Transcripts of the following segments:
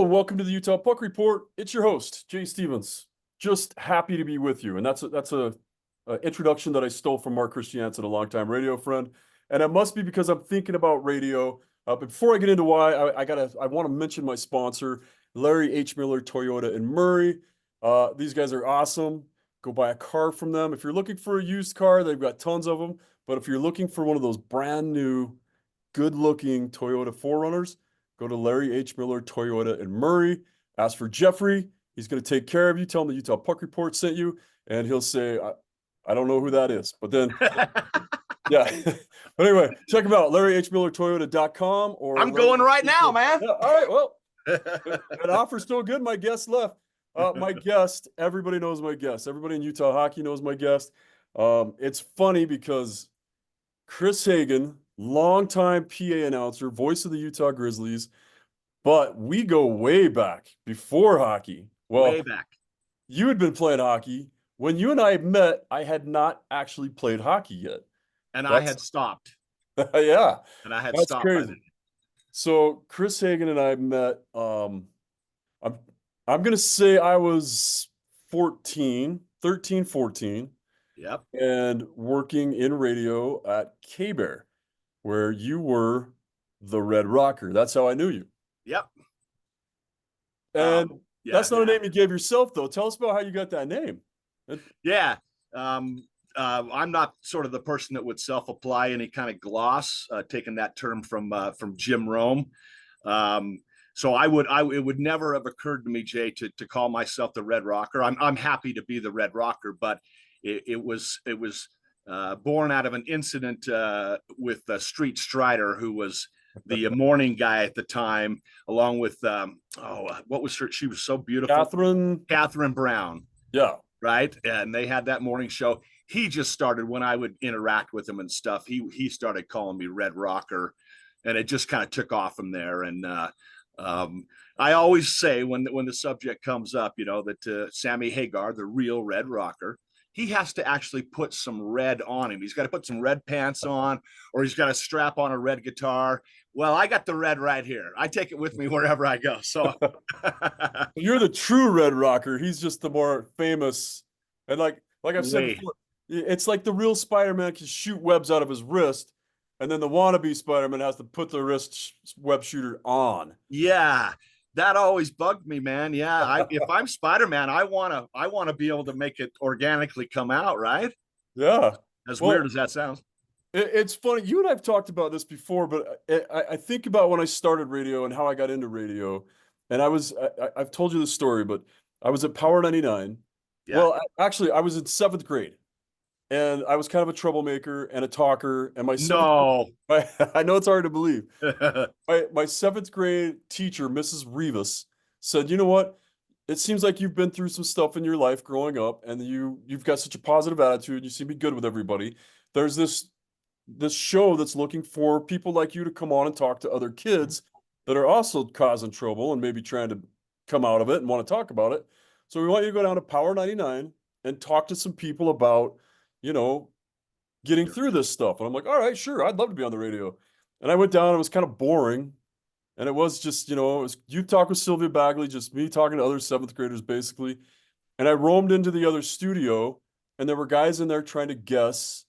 and welcome to the Utah Puck Report. It's your host, Jay Stevens. Just happy to be with you. And that's a introduction that I stole from Mark Christiansen, a longtime radio friend. And it must be because I'm thinking about radio. But before I get into why, I want to mention my sponsor, Larry H. Miller Toyota in Murray. These guys are awesome. Go buy a car from them. If you're looking for a used car, they've got tons of them. But if you're looking for one of those brand new, good-looking Toyota 4Runners, go to Larry H. Miller Toyota in Murray. Ask for Jeffrey. He's going to take care of you. Tell him the Utah Puck Report sent you, and he'll say, I don't know who that is. But then, yeah. But anyway, check him out, LarryHMillerToyota.com. I'm going right now, man. Yeah, all right, well, an offer's still good. My guest left. My guest, everybody knows my guest. Everybody in Utah hockey knows my guest. It's funny because Chris Haggin, longtime PA announcer, voice of the Utah Grizzlies, but we go way back before hockey. Well, way back. You had been playing hockey. When you and I met, I had not actually played hockey yet. And I had stopped. Yeah. And I had That's stopped. crazy. So Chris Haggin and I met, I'm going to say I was 13, 14. Yep. And working in radio at K-Bear, where you were the Red Rocker. That's how I knew you. Yep. And that's not a name you gave yourself, though. Tell us about how you got that name. Yeah. I'm not sort of the person that would self-apply any kind of gloss, taking that term from Jim Rome. So it would never have occurred to me, Jay, to call myself the Red Rocker. I'm happy to be the Red Rocker, but it was born out of an incident with Street Strider, who was the morning guy at the time, along with what was her? She was so beautiful, Catherine Brown. Yeah, right. And they had that morning show. He just started, when I would interact with him and stuff, he started calling me Red Rocker, and it just kind of took off from there. And I always say when the subject comes up, that Sammy Hagar, the real Red Rocker, he has to actually put some red on him. He's got to put some red pants on, or he's got to strap on a red guitar. Well, I got the red right here. I take it with me wherever I go. So you're the true Red Rocker. He's just the more famous. And like I've said before, it's like the real Spider-Man can shoot webs out of his wrist, and then the wannabe Spider-Man has to put the wrist web shooter on. Yeah. That always bugged me, man. Yeah, if I'm Spider-Man, I wanna be able to make it organically come out, right? Yeah. As weird as that sounds. It's funny. You and I've talked about this before, but I think about when I started radio and how I got into radio. And I've told you this story, but I was at Power 99. Yeah. Well, actually, I was in 7th grade. And I was kind of a troublemaker and a talker. And I know it's hard to believe. my 7th grade teacher, Mrs. Rivas, said, "You know what? It seems like you've been through some stuff in your life growing up, and you've got such a positive attitude. You seem to be good with everybody. There's this show that's looking for people like you to come on and talk to other kids that are also causing trouble and maybe trying to come out of it and want to talk about it. So we want you to go down to Power 99 and talk to some people about, getting through this stuff." And I'm like, all right, sure. I'd love to be on the radio. And I went down. It was kind of boring. And it was just, it was you talk with Sylvia Bagley, just me talking to other 7th graders, basically. And I roamed into the other studio, and there were guys in there trying to guess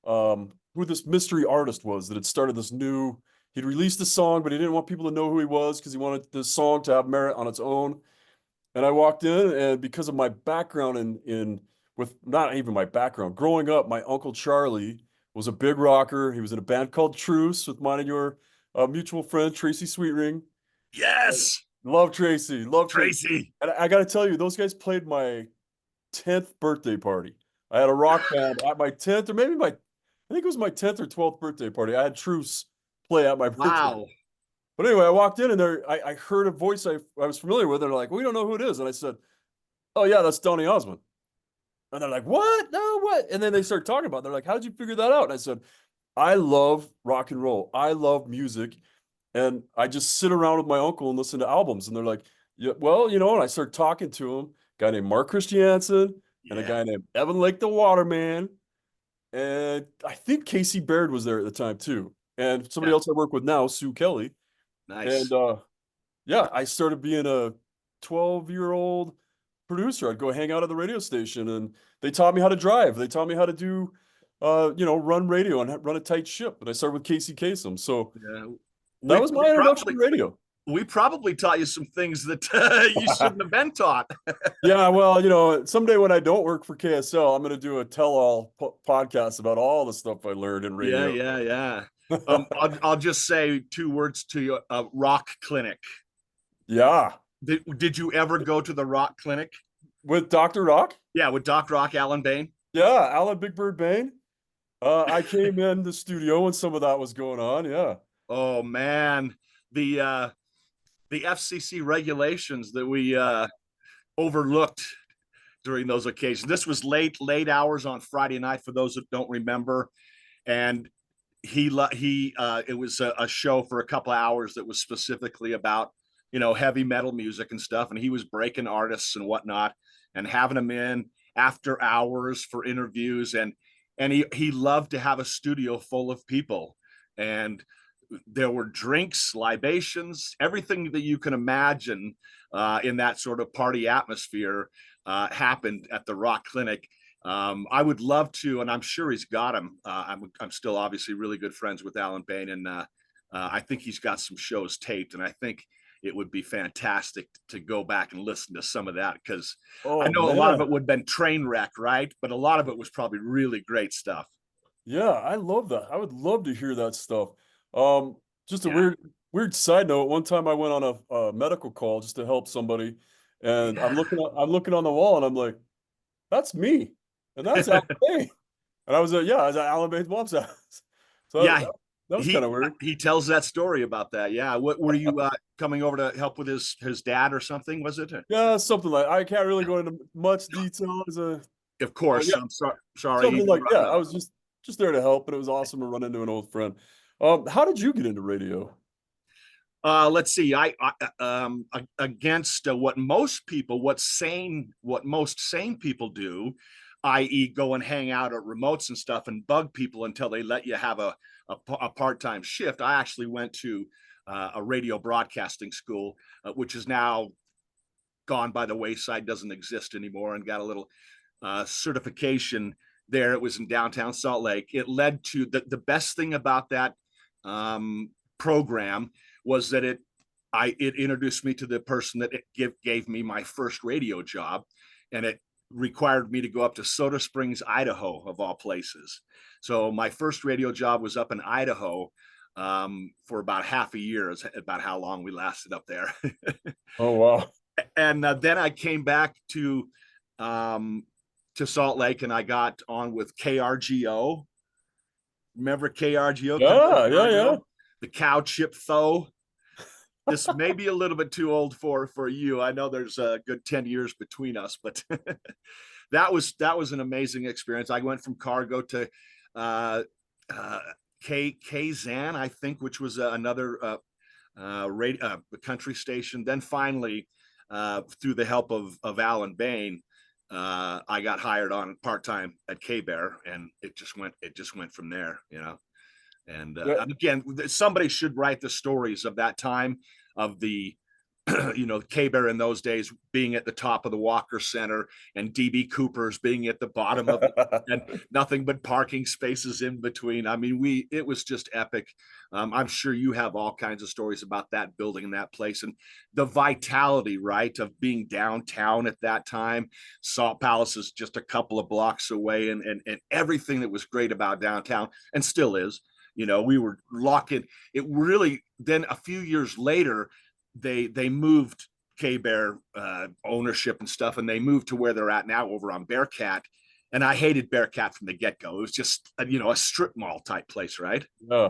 who this mystery artist was that had started this new, he'd released a song, but he didn't want people to know who he was because he wanted the song to have merit on its own. And I walked in, and because of my background with not even my background, growing up, my Uncle Charlie was a big rocker. He was in a band called Truce with mine and your mutual friend, Tracy Sweetring. Yes. Love Tracy. Love Tracy. And I got to tell you, those guys played my 10th birthday party. I had a rock band at my 10th, or maybe I think it was my 10th or 12th birthday party. I had Truce play at my birthday. Wow. But anyway, I walked in, and I heard a voice I was familiar with. And they're like, "We don't know who it is." And I said, "Oh, yeah, that's Donny Osmond." And they're like, "What? No, what?" And then they start talking about it. They're like, "How did you figure that out?" And I said, "I love rock and roll. I love music. And I just sit around with my uncle and listen to albums." And they're like, "Yeah, well, and I started talking to him, a guy named Mark Christiansen and a guy named Evan Lake the Waterman. And I think Casey Baird was there at the time too. And somebody else I work with now, Sue Kelly. Nice. And Yeah, I started being a 12-year-old producer. I'd go hang out at the radio station, and they taught me how to drive. They taught me how to do, run radio and run a tight ship. And I started with Casey Kasem. So Yeah. that We, was we my introduction probably to radio. we probably taught you some things that you shouldn't have been taught. Yeah, well, someday when I don't work for KSL, I'm going to do a tell-all podcast about all the stuff I learned in Yeah, radio. yeah, yeah. I'll just say two words to you: rock clinic. Yeah, Did you ever go to the rock clinic? with Dr. Rock. Yeah, with Doc Rock, Alan Bain. Yeah, Alan Big Bird Bain. I came in the studio when some of that was going on. Yeah. Oh man, the uh, the FCC regulations that we overlooked during those occasions. This was late hours on Friday night for those that don't remember, and it was a show for a couple of hours that was specifically about heavy metal music and stuff, and he was breaking artists and whatnot and having them in after hours for interviews, and he loved to have a studio full of people, and there were drinks, libations, everything that you can imagine in that sort of party atmosphere happened at the Rock Clinic. I would love to, and I'm sure he's got them. I'm still obviously really good friends with Alan Bain, and I think he's got some shows taped, and I think it would be fantastic to go back and listen to some of that, because I Oh know a lot of man. it would have been train wreck, right? But a lot of it was probably really great stuff. Yeah, I love that. I would love to hear that stuff. Um, just a Yeah. weird side note. One time I went on a medical call just to help somebody, and Yeah. I'm looking on the wall, and I'm like, that's me, and that's Alan Bain. And I was at Alan Bain's mom's house. So Yeah. that was kind He of weird. he tells that story about that. Yeah. What were you coming over to help with his dad or something? Was it? Yeah, something like I can't really go into much detail as a, Of but course. yeah, I'm sorry. something like yeah. Interrupted. I was just there to help, and it was awesome to run into an old friend. How did you get into radio? Let's see. I against what most sane people do, i.e., go and hang out at remotes and stuff and bug people until they let you have a part-time shift. I actually went to a radio broadcasting school, which is now gone by the wayside, doesn't exist anymore, and got a little certification there. It was in downtown Salt Lake. It led to the best thing about that program was that it introduced me to the person that gave me my first radio job, and it required me to go up to Soda Springs, Idaho, of all places. So my first radio job was up in Idaho for about half a year, is about how long we lasted up there. Oh wow. And then I came back to Salt Lake, and I got on with KRGO. Remember KRGO, Country Yeah, yeah, yeah. Cargo, the cow chip though. This may be a little bit too old for you. I know there's a good 10 years between us, but that was an amazing experience. I went from Cargo to uh, uh, Kazan, I think, which was another country station. Then finally, through the help of Alan Bain, I got hired on part time at K Bear, and it just went from there. And Yeah. again, somebody should write the stories of that time, of the K Bear in those days being at the top of the Walker Center, and DB Cooper's being at the bottom of it, and nothing but parking spaces in between. I mean, it was just epic. I'm sure you have all kinds of stories about that building and that place, and the vitality, right, of being downtown at that time. Salt Palace is just a couple of blocks away, and everything that was great about downtown, and still is. We were locking it. Really, then a few years later, they moved K Bear ownership and stuff, and they moved to where they're at now over on Bearcat. And I hated Bearcat from the get go. It was just a strip mall type place, right? Yeah.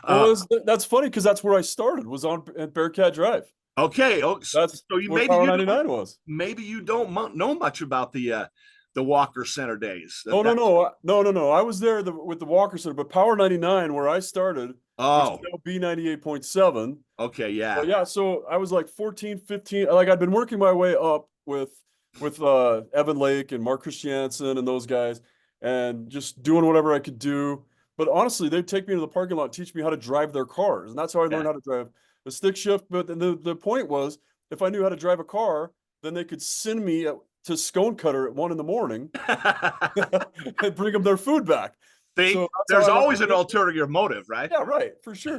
uh, That's funny because that's where I started, was on at Bearcat Drive. okay. Oh, That's so you where maybe Power you don't 99 was. maybe you don't know much about the Walker Center days. Oh no. I was there with the Walker Center, but Power 99, where I started, which is Oh, now B98.7. okay, yeah, Well, yeah, so I was like 14, 15. Like I'd been working my way up with Evan Lake and Mark Christiansen and those guys, and just doing whatever I could do. But honestly, they'd take me to the parking lot, teach me how to drive their cars, and that's how I yeah, learned how to drive the stick shift. But the point was, if I knew how to drive a car, then they could send me to Scone Cutter at 1 a.m. and bring them their food back. See, So that's there's how I always an learned. ulterior motive, right? Yeah, right, for sure.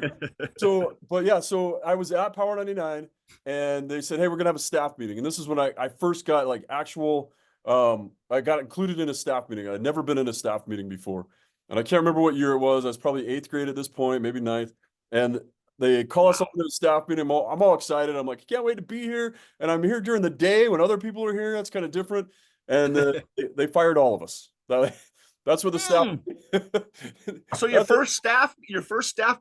So, but yeah, so I was at Power 99 and they said, hey, we're gonna have a staff meeting. And this is when I first got like actual, I got included in a staff meeting. I'd never been in a staff meeting before. And I can't remember what year it was. I was probably 8th grade at this point, maybe 9th. And they call us up to the staff meeting. I'm all excited. I'm like, I can't wait to be here. And I'm here during the day when other people are here. That's kind of different. And they fired all of us. That's what the staff. So your first staff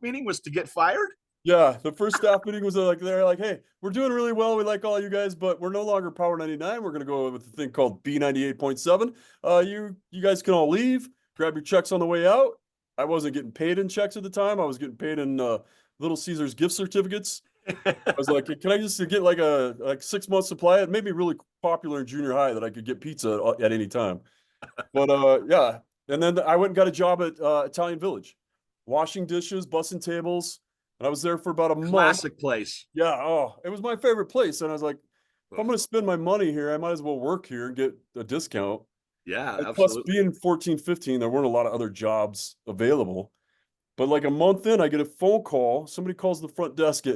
meeting was to get fired? Yeah, the first staff meeting was like, they're like, hey, we're doing really well. We like all you guys, but we're no longer Power 99. We're going to go with the thing called B98.7. You guys can all leave, grab your checks on the way out. I wasn't getting paid in checks at the time. I was getting paid in Little Caesars gift certificates. I was like, can I just get like a 6-month supply? It made me really popular in junior high that I could get pizza at any time. But yeah. And then I went and got a job at Italian Village, washing dishes, bussing tables. And I was there for about a month. Classic place. Yeah. Oh, it was my favorite place. And I was like, if I'm going to spend my money here, I might as well work here and get a discount. Yeah, And absolutely. plus, being 14, 15, there weren't a lot of other jobs available. But like a month in, I get a phone call. Somebody calls the front desk,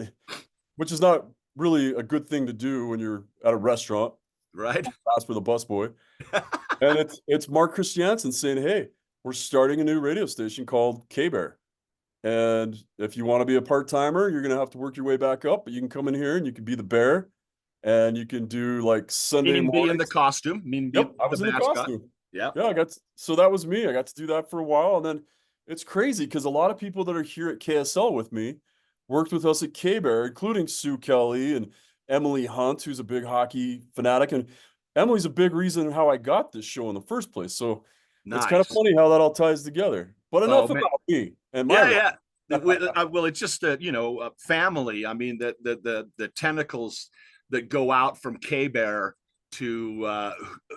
which is not really a good thing to do when you're at a restaurant. Right. Ask for the busboy. And it's Mark Christiansen saying, hey, we're starting a new radio station called K-Bear. And if you want to be a part-timer, you're going to have to work your way back up, but you can come in here and you can be the bear and you can do like Sunday Meaning mornings. be in the costume. Yep, I was in the costume. Yeah. Yeah, so that was me. I got to do that for a while. And then it's crazy because a lot of people that are here at KSL with me worked with us at K-Bear, including Sue Kelly and Emily Hunt, who's a big hockey fanatic. And Emily's a big reason how I got this show in the first place. So It's kind of funny how that all ties together. But enough about me and my life. Well, it's just family. I mean, the tentacles that go out from K-Bear to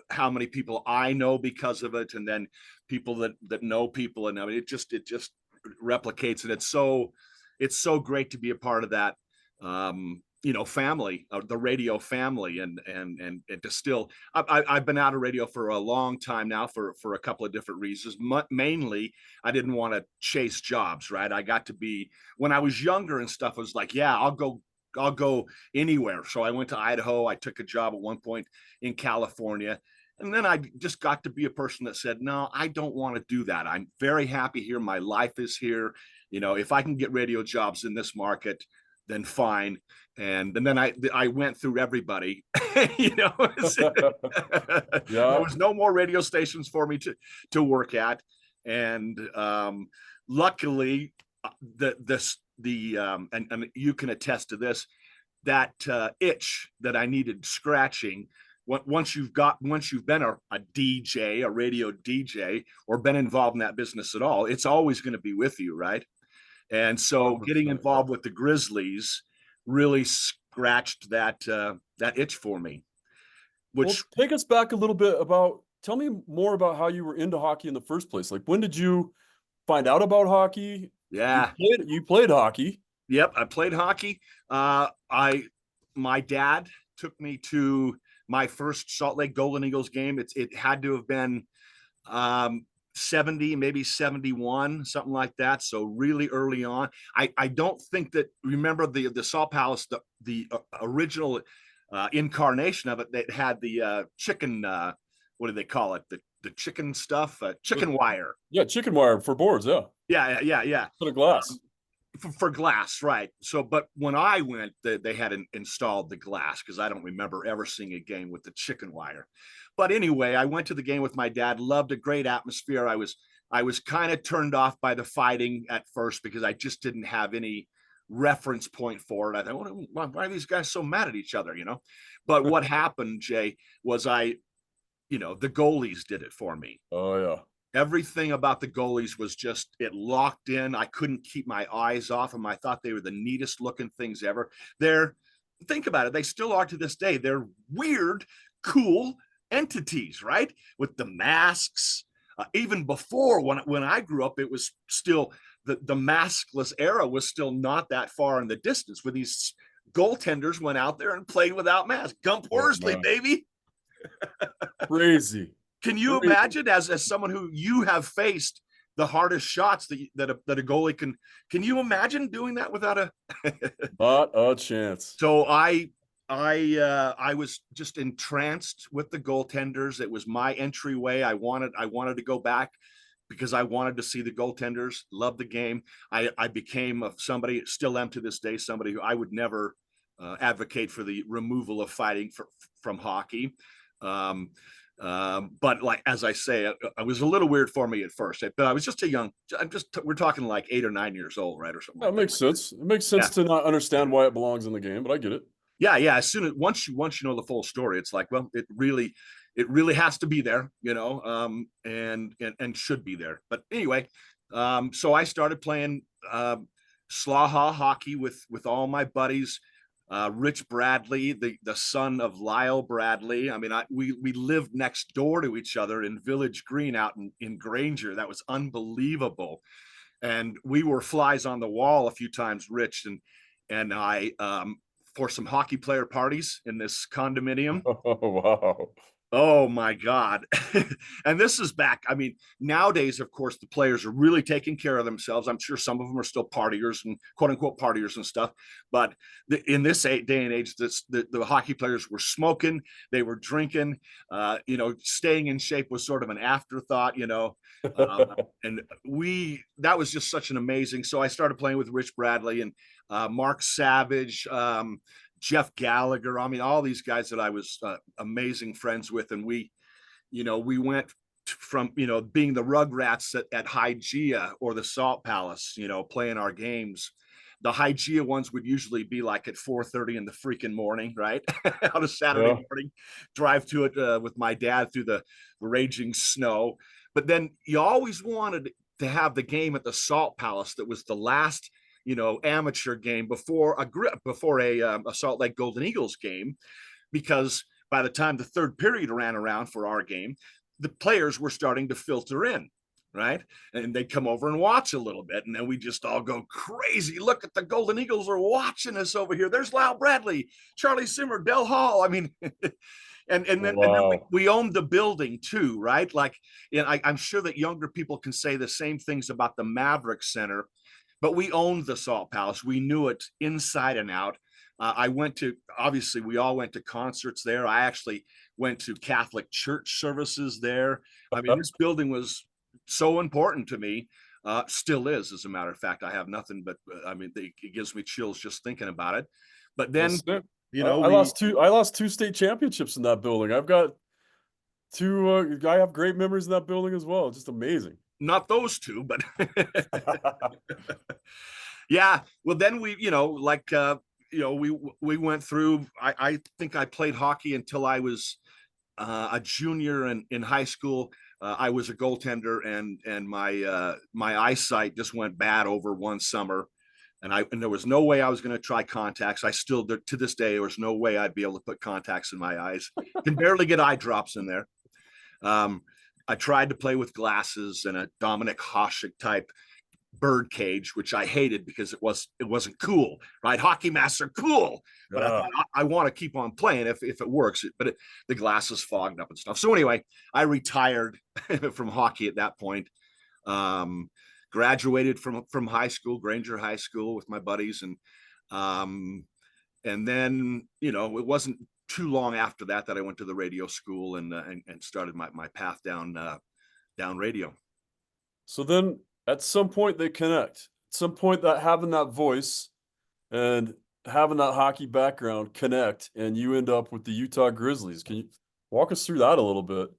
how many people I know because of it, and then people that know people, and I mean, it just replicates, and it's so great to be a part of that. Family, the radio family, and to still, I've been out of radio for a long time now for a couple of different reasons. Mainly, I didn't want to chase jobs, right? I got to be, when I was younger and stuff, I was like, yeah, I'll go anywhere. So I went to Idaho. I took a job at one point in California. And then I just got to be a person that said, no, I don't want to do that. I'm very happy here. My life is here. If I can get radio jobs in this market, then fine. And then I went through everybody. There was no more radio stations for me to work at. And luckily, and you can attest to this, that itch that I needed scratching. Once you've been a DJ, a radio DJ, or been involved in that business at all, it's always going to be with you, right? And so getting involved with the Grizzlies really scratched that itch for me. Take us back a little bit tell me more about how you were into hockey in the first place. Like, when did you find out about hockey? Yeah. You played hockey. Yep, I played hockey. My dad took me to my first Salt Lake Golden Eagles game. It had to have been 70, maybe 71, something like that. So really early on. I don't think that, remember the Salt Palace, the original incarnation of it, that had the chicken, what do they call it? The chicken stuff, chicken wire. Yeah, chicken wire for boards, yeah. Yeah. For the glass. For glass, right. So, but when I went, they had installed the glass, because I don't remember ever seeing a game with the chicken wire. But anyway, I went to the game with my dad, loved a great atmosphere. I was kind of turned off by the fighting at first, because I just didn't have any reference point for it. I thought, why are these guys so mad at each other, But what happened, Jay, was the goalies did it for me. Oh, yeah. Everything about the goalies was just, it locked in. I couldn't keep my eyes off them. I thought they were the neatest looking things ever. Think about it, they still are to this day. They're weird, cool entities, right? With the masks. Even before, when I grew up, it was still the maskless era was still not that far in the distance when these goaltenders went out there and played without masks. Gump Worsley, baby. Crazy. Can you imagine, as someone who you have faced the hardest shots that a goalie can you imagine doing that without a not a chance? So I was just entranced with the goaltenders. It was my entryway. I wanted to go back because I wanted to see the goaltenders, love the game. I became somebody, still am to this day, somebody who I would never advocate for the removal of fighting from hockey. But like, as I say, it was a little weird for me at first, but I was just we're talking like 8 or 9 years old, right? Or something. That makes sense. It makes sense to not understand why it belongs in the game, but I get it. Yeah. As soon as once you know the full story, it's like, well, it really has to be there, and should be there. But anyway, so I started playing Slaha hockey with all my buddies. Rich Bradley, the son of Lyle Bradley. I mean, we lived next door to each other in Village Green out in Granger. That was unbelievable. And we were flies on the wall a few times, Rich and I, for some hockey player parties in this condominium. Oh, wow. Oh my God. And this is back. I mean, nowadays, of course, the players are really taking care of themselves. I'm sure some of them are still partiers and quote unquote partiers and stuff. But in this day and age, the hockey players were smoking, they were drinking, staying in shape was sort of an afterthought, and that was just such an amazing. So I started playing with Rich Bradley and Mark Savage, Jeff Gallagher. I mean, all these guys that I was amazing friends with. And we went from, being the Rugrats at Hygeia or the Salt Palace, playing our games. The Hygeia ones would usually be like at 4:30 in the freaking morning, right? On a Saturday morning, drive to it with my dad through the raging snow. But then you always wanted to have the game at the Salt Palace that was the last amateur game before a Salt Lake Golden Eagles game, because by the time the third period ran around for our game, the players were starting to filter in, right? And they'd come over and watch a little bit, and then we just all go crazy. Look at the Golden Eagles are watching us over here. There's Lyle Bradley, Charlie Simmer, Del Hall. I mean, and then we owned the building too, right? Like, I'm sure that younger people can say the same things about the Maverick Center. But we owned the Salt Palace. We knew it inside and out. Obviously, we all went to concerts there. I actually went to Catholic church services there. I mean, this building was so important to me. Still is, as a matter of fact. I have nothing but, it gives me chills just thinking about it. But then, I lost two state championships in that building. I've got two, I have great memories in that building as well. Just amazing. Not those two, but yeah. Well, then we went through. I think I played hockey until I was a junior in high school. I was a goaltender, and my eyesight just went bad over one summer, and there was no way I was going to try contacts. I still, to this day, there was no way I'd be able to put contacts in my eyes. Can barely get eye drops in there. I tried to play with glasses and a Dominic Hasek type bird cage, which I hated because it wasn't cool, right? Hockey masks are cool, but I thought I want to keep on playing if it works. But the glasses fogged up and stuff. So anyway, I retired from hockey at that point. Graduated from high school, Granger High School, with my buddies, and then it wasn't too long after that I went to the radio school and started my path down radio. So then at some point they connect. At some point, that having that voice and having that hockey background connect, and you end up with the Utah Grizzlies. Can you walk us through that a little bit?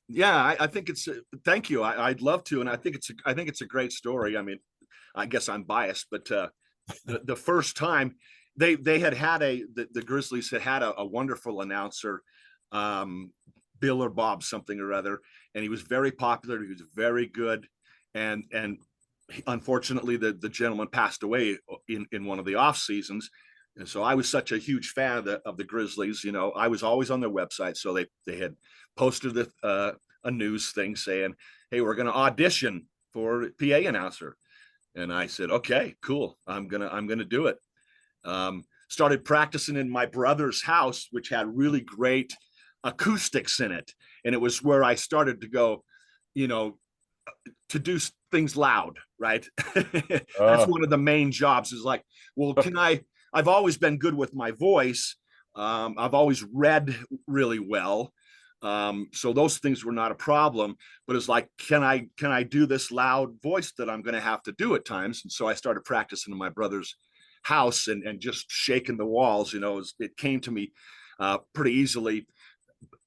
Yeah, I think it's thank you. I'd love to, and I think it's a great story. I mean, I guess I'm biased, but the first time they had the Grizzlies had a wonderful announcer, Bill or Bob something or other, and he was very popular. He was very good, and unfortunately the gentleman passed away in one of the off seasons. And so I was such a huge fan of the Grizzlies. I was always on their website, so they had posted a news thing saying, "Hey, we're going to audition for PA announcer." And I said, okay, cool. I'm gonna do it. Started practicing in my brother's house, which had really great acoustics in it. And it was where I started to go, you know, to do things loud, right? That's Uh, one of the main jobs is like, well, I've always been good with my voice. I've always read really well. So those things were not a problem, but it's like, can I do this loud voice that I'm going to have to do at times? And so I started practicing in my brother's house and just shaking the walls. It came to me pretty easily.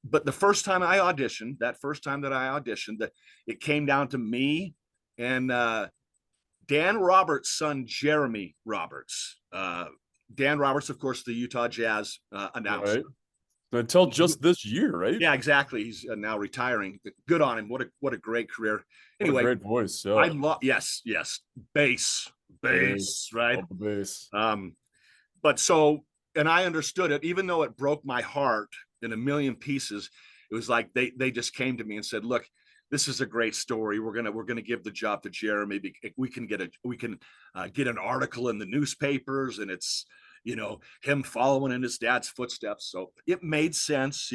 But the first time I auditioned, it came down to me and Dan Roberts' son, Jeremy Roberts. Dan Roberts, of course, the Utah Jazz announcer. right. Until just this year, right? Yeah, exactly. He's now retiring. Good on him. What a great career. What a Anyway, great voice. I Yeah. love yes, bass, Bass. right? Love the bass. But so, and I understood it, even though it broke my heart in a million pieces. It was like they just came to me and said, "Look, this is a great story. We're gonna give the job to Jeremy. We can get an article in the newspapers, and it's him following in his dad's footsteps." So it made sense,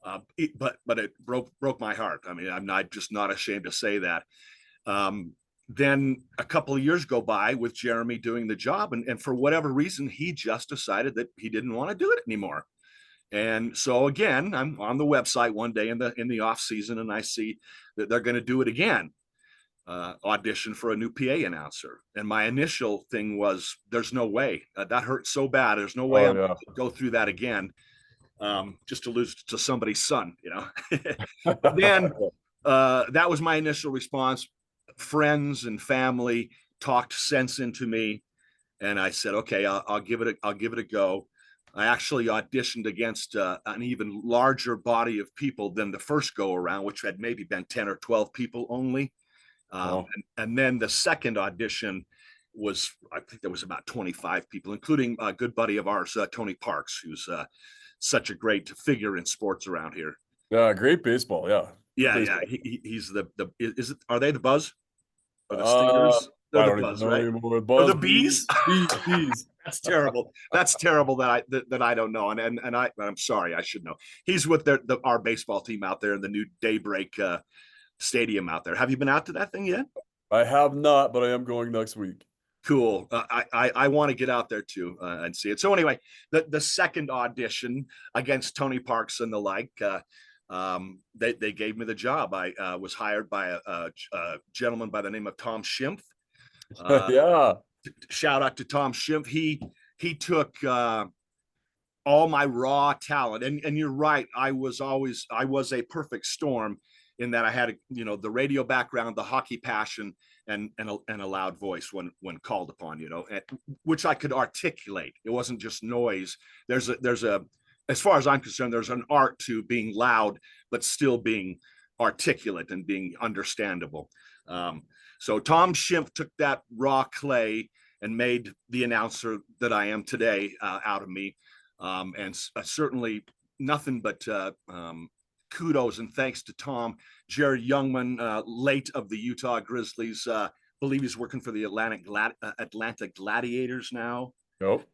but it broke my heart. I mean, I'm not just not ashamed to say that. Um, then a couple of years go by with Jeremy doing the job, and for whatever reason, he just decided that he didn't want to do it anymore. And so again, I'm on the website one day in the off season, and I see that they're going to do it again, audition for a new PA announcer. And my initial thing was, "There's no way that hurt so bad. There's no way Oh I'm yeah. going to go through that again, just to lose to somebody's son." But then that was my initial response. Friends and family talked sense into me, and I said, "Okay, I'll give it a go." I actually auditioned against an even larger body of people than the first go around, which had maybe been 10 or 12 people only. Wow. And then the second audition was, I think there was about 25 people, including a good buddy of ours, Tony Parks, who's such a great figure in sports around here. Yeah, great baseball. Yeah. Good Yeah. baseball. He's are they the Buzz or the Uh, Stingers? They're I the don't even Buzz, know right? anymore. Or the Buzz, Bees? bees. That's terrible. That's terrible that I don't know. I'm sorry, I should know. He's with our baseball team out there in the new Daybreak stadium out there. Have you been out to that thing yet? I have not, but I am going next week. Cool. I want to get out there too and see it. So anyway, the second audition against Tony Parks and the like, they gave me the job. I was hired by a gentleman by the name of Tom Schimpf. Yeah. Shout out to Tom Schimpf. He took all my raw talent, and you're right. I was a perfect storm in that I had the radio background, the hockey passion, and a loud voice when called upon, which I could articulate. It wasn't just noise. There's a as far as I'm concerned, there's an art to being loud but still being articulate and being understandable. So Tom Schimpf took that raw clay and made the announcer that I am today out of me. And certainly nothing but kudos and thanks to Tom. Jared Youngman, late of the Utah Grizzlies, believe he's working for the Atlanta Gladiators now. Nope.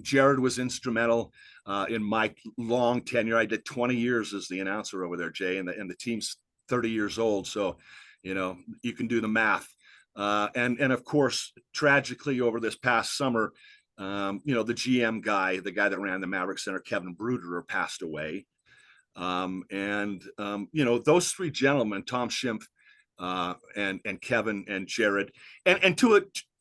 Jared was instrumental in my long tenure. I did 20 years as the announcer over there, Jay, and the team's 30 years old. So, you can do the math. And of course, tragically over this past summer, the GM guy, the guy that ran the Maverick Center, Kevin Bruderer, passed away. Those three gentlemen, Tom Schimpf, and Kevin and Jared, and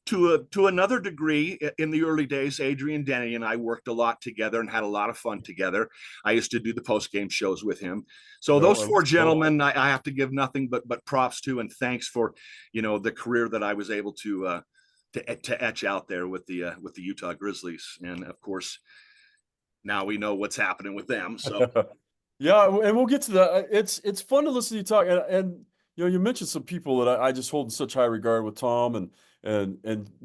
to another degree, in the early days, Adrian Denny and I worked a lot together and had a lot of fun together. I used to do the post game shows with him. So No, those I four listen to gentlemen, I have to give nothing but props to and thanks for, the career that I was able to etch out there with the Utah Grizzlies, and of course, now we know what's happening with them. So Yeah, and we'll get to that. It's fun to listen to you talk, and you mentioned some people that I just hold in such high regard with Tom and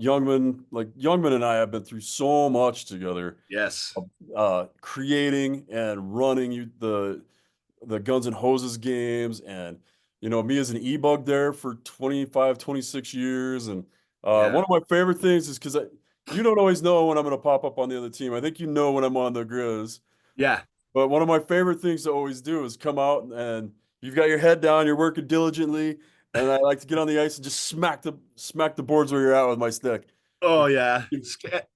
Youngman. Like Youngman and I have been through so much together, yes, creating and running the Guns and Hoses games, and me as an e-bug there for 25, 26 years, and Yeah. One of my favorite things is because you don't always know when I'm going to pop up on the other team. I think you know when I'm on the Grizz. Yeah. But one of my favorite things to always do is come out and you've got your head down, you're working diligently, and I like to get on the ice and just smack the boards where you're at with my stick. Oh yeah,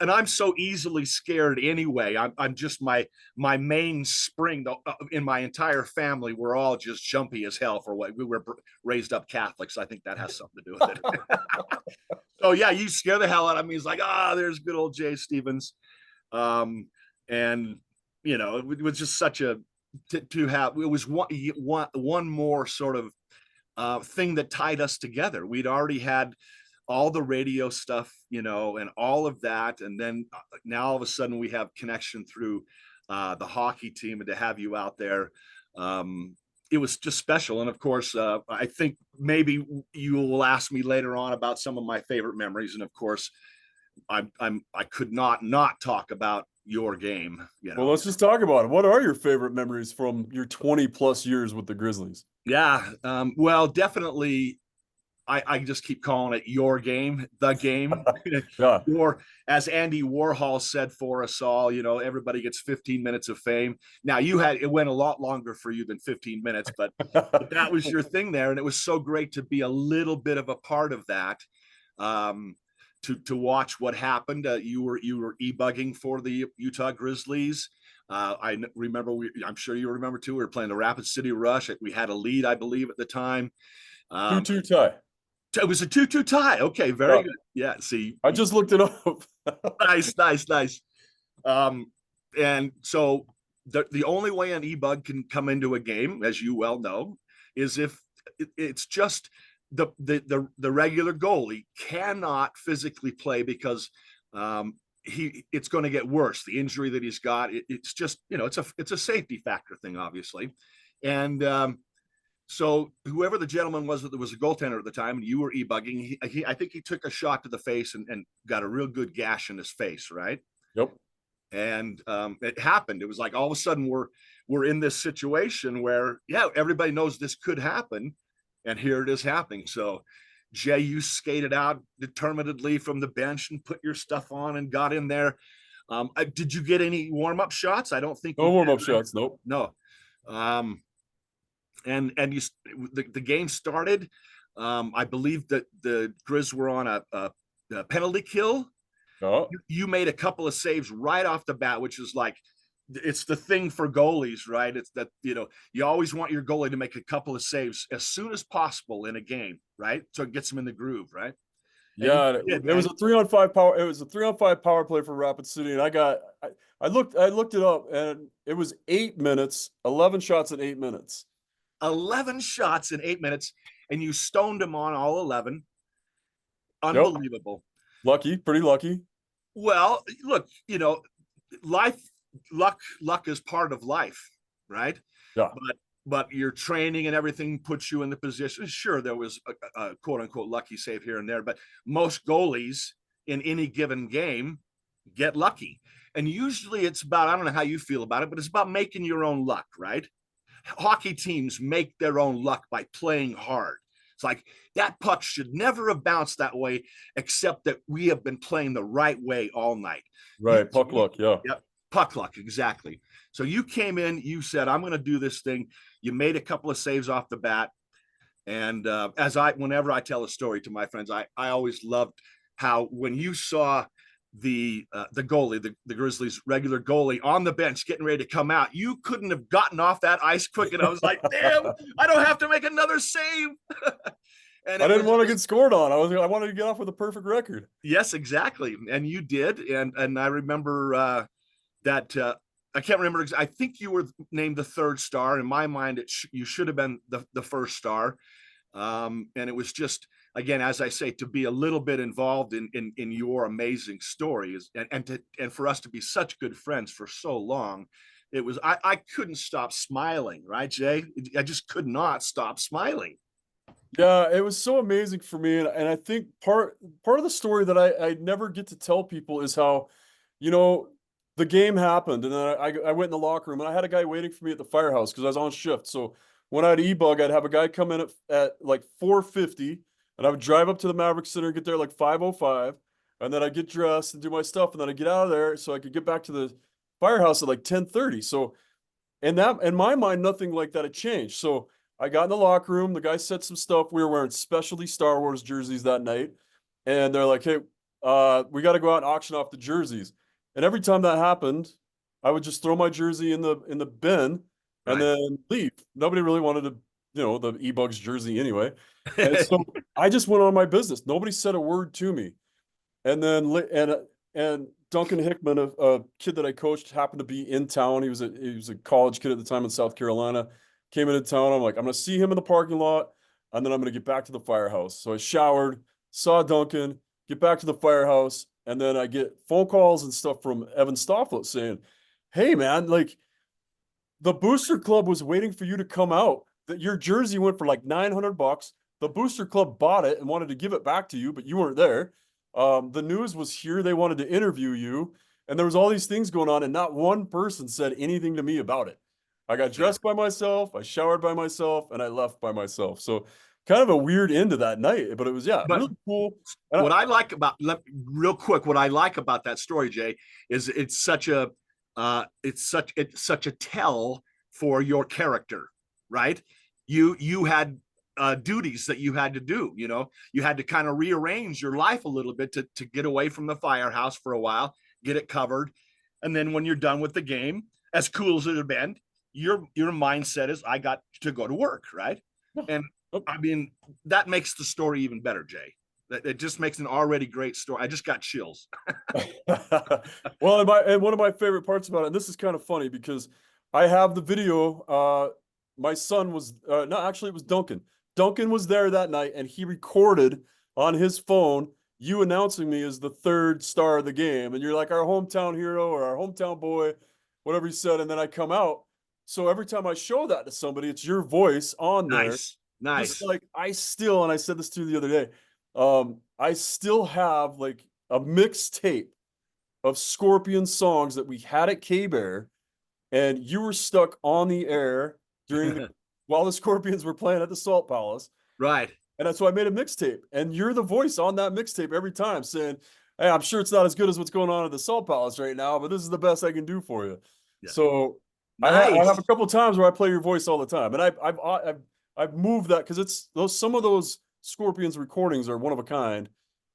and I'm so easily scared anyway. I'm just my main spring in my entire family. We're all just jumpy as hell for what we were raised up Catholics. I think that has something to do with it. So yeah, you scare the hell out of me. He's like, there's good old Jay Stevens, um, and it was just such a to have. It was one more sort of thing that tied us together. We'd already had all the radio stuff, and all of that. And then now all of a sudden we have connection through the hockey team, and to have you out there, it was just special. And of course, I think maybe you will ask me later on about some of my favorite memories. And of course, I could not talk about your game. Well, let's just talk about it. What are your favorite memories from your 20 plus years with the Grizzlies? Yeah, well, definitely I just keep calling it your game, the game. Yeah. Or as Andy Warhol said for us all, everybody gets 15 minutes of fame. Now it went a lot longer for you than 15 minutes, but that was your thing there. And it was so great to be a little bit of a part of that. To watch what happened. You were e-bugging for the Utah Grizzlies. I remember I'm sure you remember too. We were playing the Rapid City Rush. We had a lead, I believe, at the time. 2-2 tie. It was a 2-2 tie. Okay, very Yeah. good. Yeah, see, I just looked it up. nice. And so the only way an e-bug can come into a game, as you well know, is if it's just the regular goalie cannot physically play because it's going to get worse. The injury that he's got, it's just it's a safety factor thing, obviously, and so whoever the gentleman was that was a goaltender at the time, and you were e-bugging, I think he took a shot to the face and got a real good gash in his face, right? Yep. And it happened. It was like all of a sudden we're in this situation where everybody knows this could happen, and here it is happening. So Jay, you skated out determinedly from the bench and put your stuff on and got in there. Did you get any warm-up shots? I don't think no warm-up shots. Nope. No. And the game started. I believe that the Grizz were on a penalty kill. Oh. You made a couple of saves right off the bat, which is like, it's the thing for goalies, right? It's that, you always want your goalie to make a couple of saves as soon as possible in a game, right? So it gets them in the groove, right? Yeah, it was a 3-on-5 power. It was a 3-on-5 power play for Rapid City, and I looked it up, and it was 8 minutes, 11 shots in 8 minutes. 11 shots in 8 minutes, and you stoned them on all 11. Unbelievable. Yep. Pretty lucky. Well, look, luck is part of life, right? Yeah. But your training and everything puts you in the position. Sure, there was a quote unquote lucky save here and there, but most goalies in any given game get lucky. And usually it's about, I don't know how you feel about it, but it's about making your own luck, right? Hockey teams make their own luck by playing hard. It's like that puck should never have bounced that way, except that we have been playing the right way all night. Right. Puck luck. Yeah. Yep. Puck luck. Exactly. So you came in, you said, I'm going to do this thing. You made a couple of saves off the bat. And whenever I tell a story to my friends, I always loved how when you saw the goalie, the Grizzlies regular goalie on the bench getting ready to come out, you couldn't have gotten off that ice quick. And I was like, damn, I don't have to make another save. And I didn't want to get scored on. I wanted to get off with a perfect record. Yes, exactly. And you did. And I remember that I can't remember. I think you were named the third star. In my mind, you should have been the first star. And it was just, again, as I say, to be a little bit involved in your amazing stories, and for us to be such good friends for so long, it was, I couldn't stop smiling, right, Jay? I just could not stop smiling. Yeah, it was so amazing for me, and I think part of the story that I never get to tell people is how, the game happened, and then I went in the locker room, and I had a guy waiting for me at the firehouse because I was on shift. So when I'd e-bug, I'd have a guy come in at like 4:50, and I would drive up to the Maverick Center and get there like 5:05, and then I get dressed and do my stuff, and then I get out of there so I could get back to the firehouse at like 10:30. So in my mind, nothing like that had changed. So I got in the locker room. The guy said some stuff. We were wearing specialty Star Wars jerseys that night, and they're like, "Hey, we got to go out and auction off the jerseys." And every time that happened, I would just throw my jersey in the bin and Right. then leave. Nobody really wanted to, the E-Bugs jersey anyway. And so I just went on my business. Nobody said a word to me. And then and Duncan Hickman, a kid that I coached, happened to be in town. He was a college kid at the time in South Carolina. Came into town. I'm like, I'm gonna see him in the parking lot, and then I'm gonna get back to the firehouse. So I showered, saw Duncan, get back to the firehouse, and then I get phone calls and stuff from Evan Stofflet saying, "Hey man, like the Booster Club was waiting for you to come out. That your jersey went for like $900. The Booster Club bought it and wanted to give it back to you, but you weren't there. The news was here. They wanted to interview you, and there was all these things going on, and not one person said anything to me about it. I got Yeah. dressed by myself, I showered by myself, and I left by myself. So kind of a weird end to that night, but it was But really cool. And what I like about real quick, what I like about that story, Jay, is it's such a tell for your character, right? You had duties that you had to do. You had to kind of rearrange your life a little bit to get away from the firehouse for a while, get it covered, and then when you're done with the game, as cool as it had been, your mindset is I got to go to work, right? And I mean that makes the story even better, Jay. It just makes an already great story. I just got chills. Well, and one of my favorite parts about it, and this is kind of funny because I have the video. My son was no, actually it was Duncan. Duncan was there that night, and he recorded on his phone you announcing me as the third star of the game, and you're like our hometown hero or our hometown boy, whatever you said. And then I come out. So every time I show that to somebody, it's your voice on there. Nice, Just nice. like and I said this to you the other day, I still have like a mixtape of Scorpion songs that we had at K-Bear, and you were stuck on the air while the Scorpions were playing at the Salt Palace. Right. And that's why I made a mixtape. And you're the voice on that mixtape every time saying, "Hey, I'm sure it's not as good as what's going on at the Salt Palace right now, but this is the best I can do for you." Yeah. So I have Nice. a couple times where I play your voice all the time. And I've moved that because some of those Scorpions recordings are one of a kind,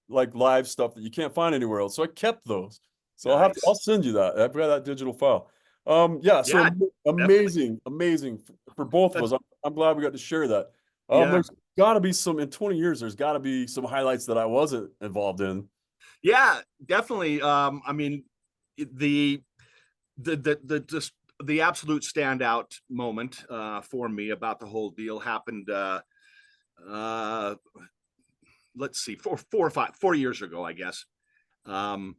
like live stuff that you can't find anywhere else. So I kept those. So I'll Nice. send you that. I've got that digital file. Yeah, so Yeah, definitely. amazing for both of us. I'm glad we got to share that. Yeah. There's got to be some in 20 years. There's got to be some highlights that I wasn't involved in. Yeah, definitely. I mean, the just the absolute standout moment for me about the whole deal happened. Uh, let's see, 4 years ago, I guess. Um,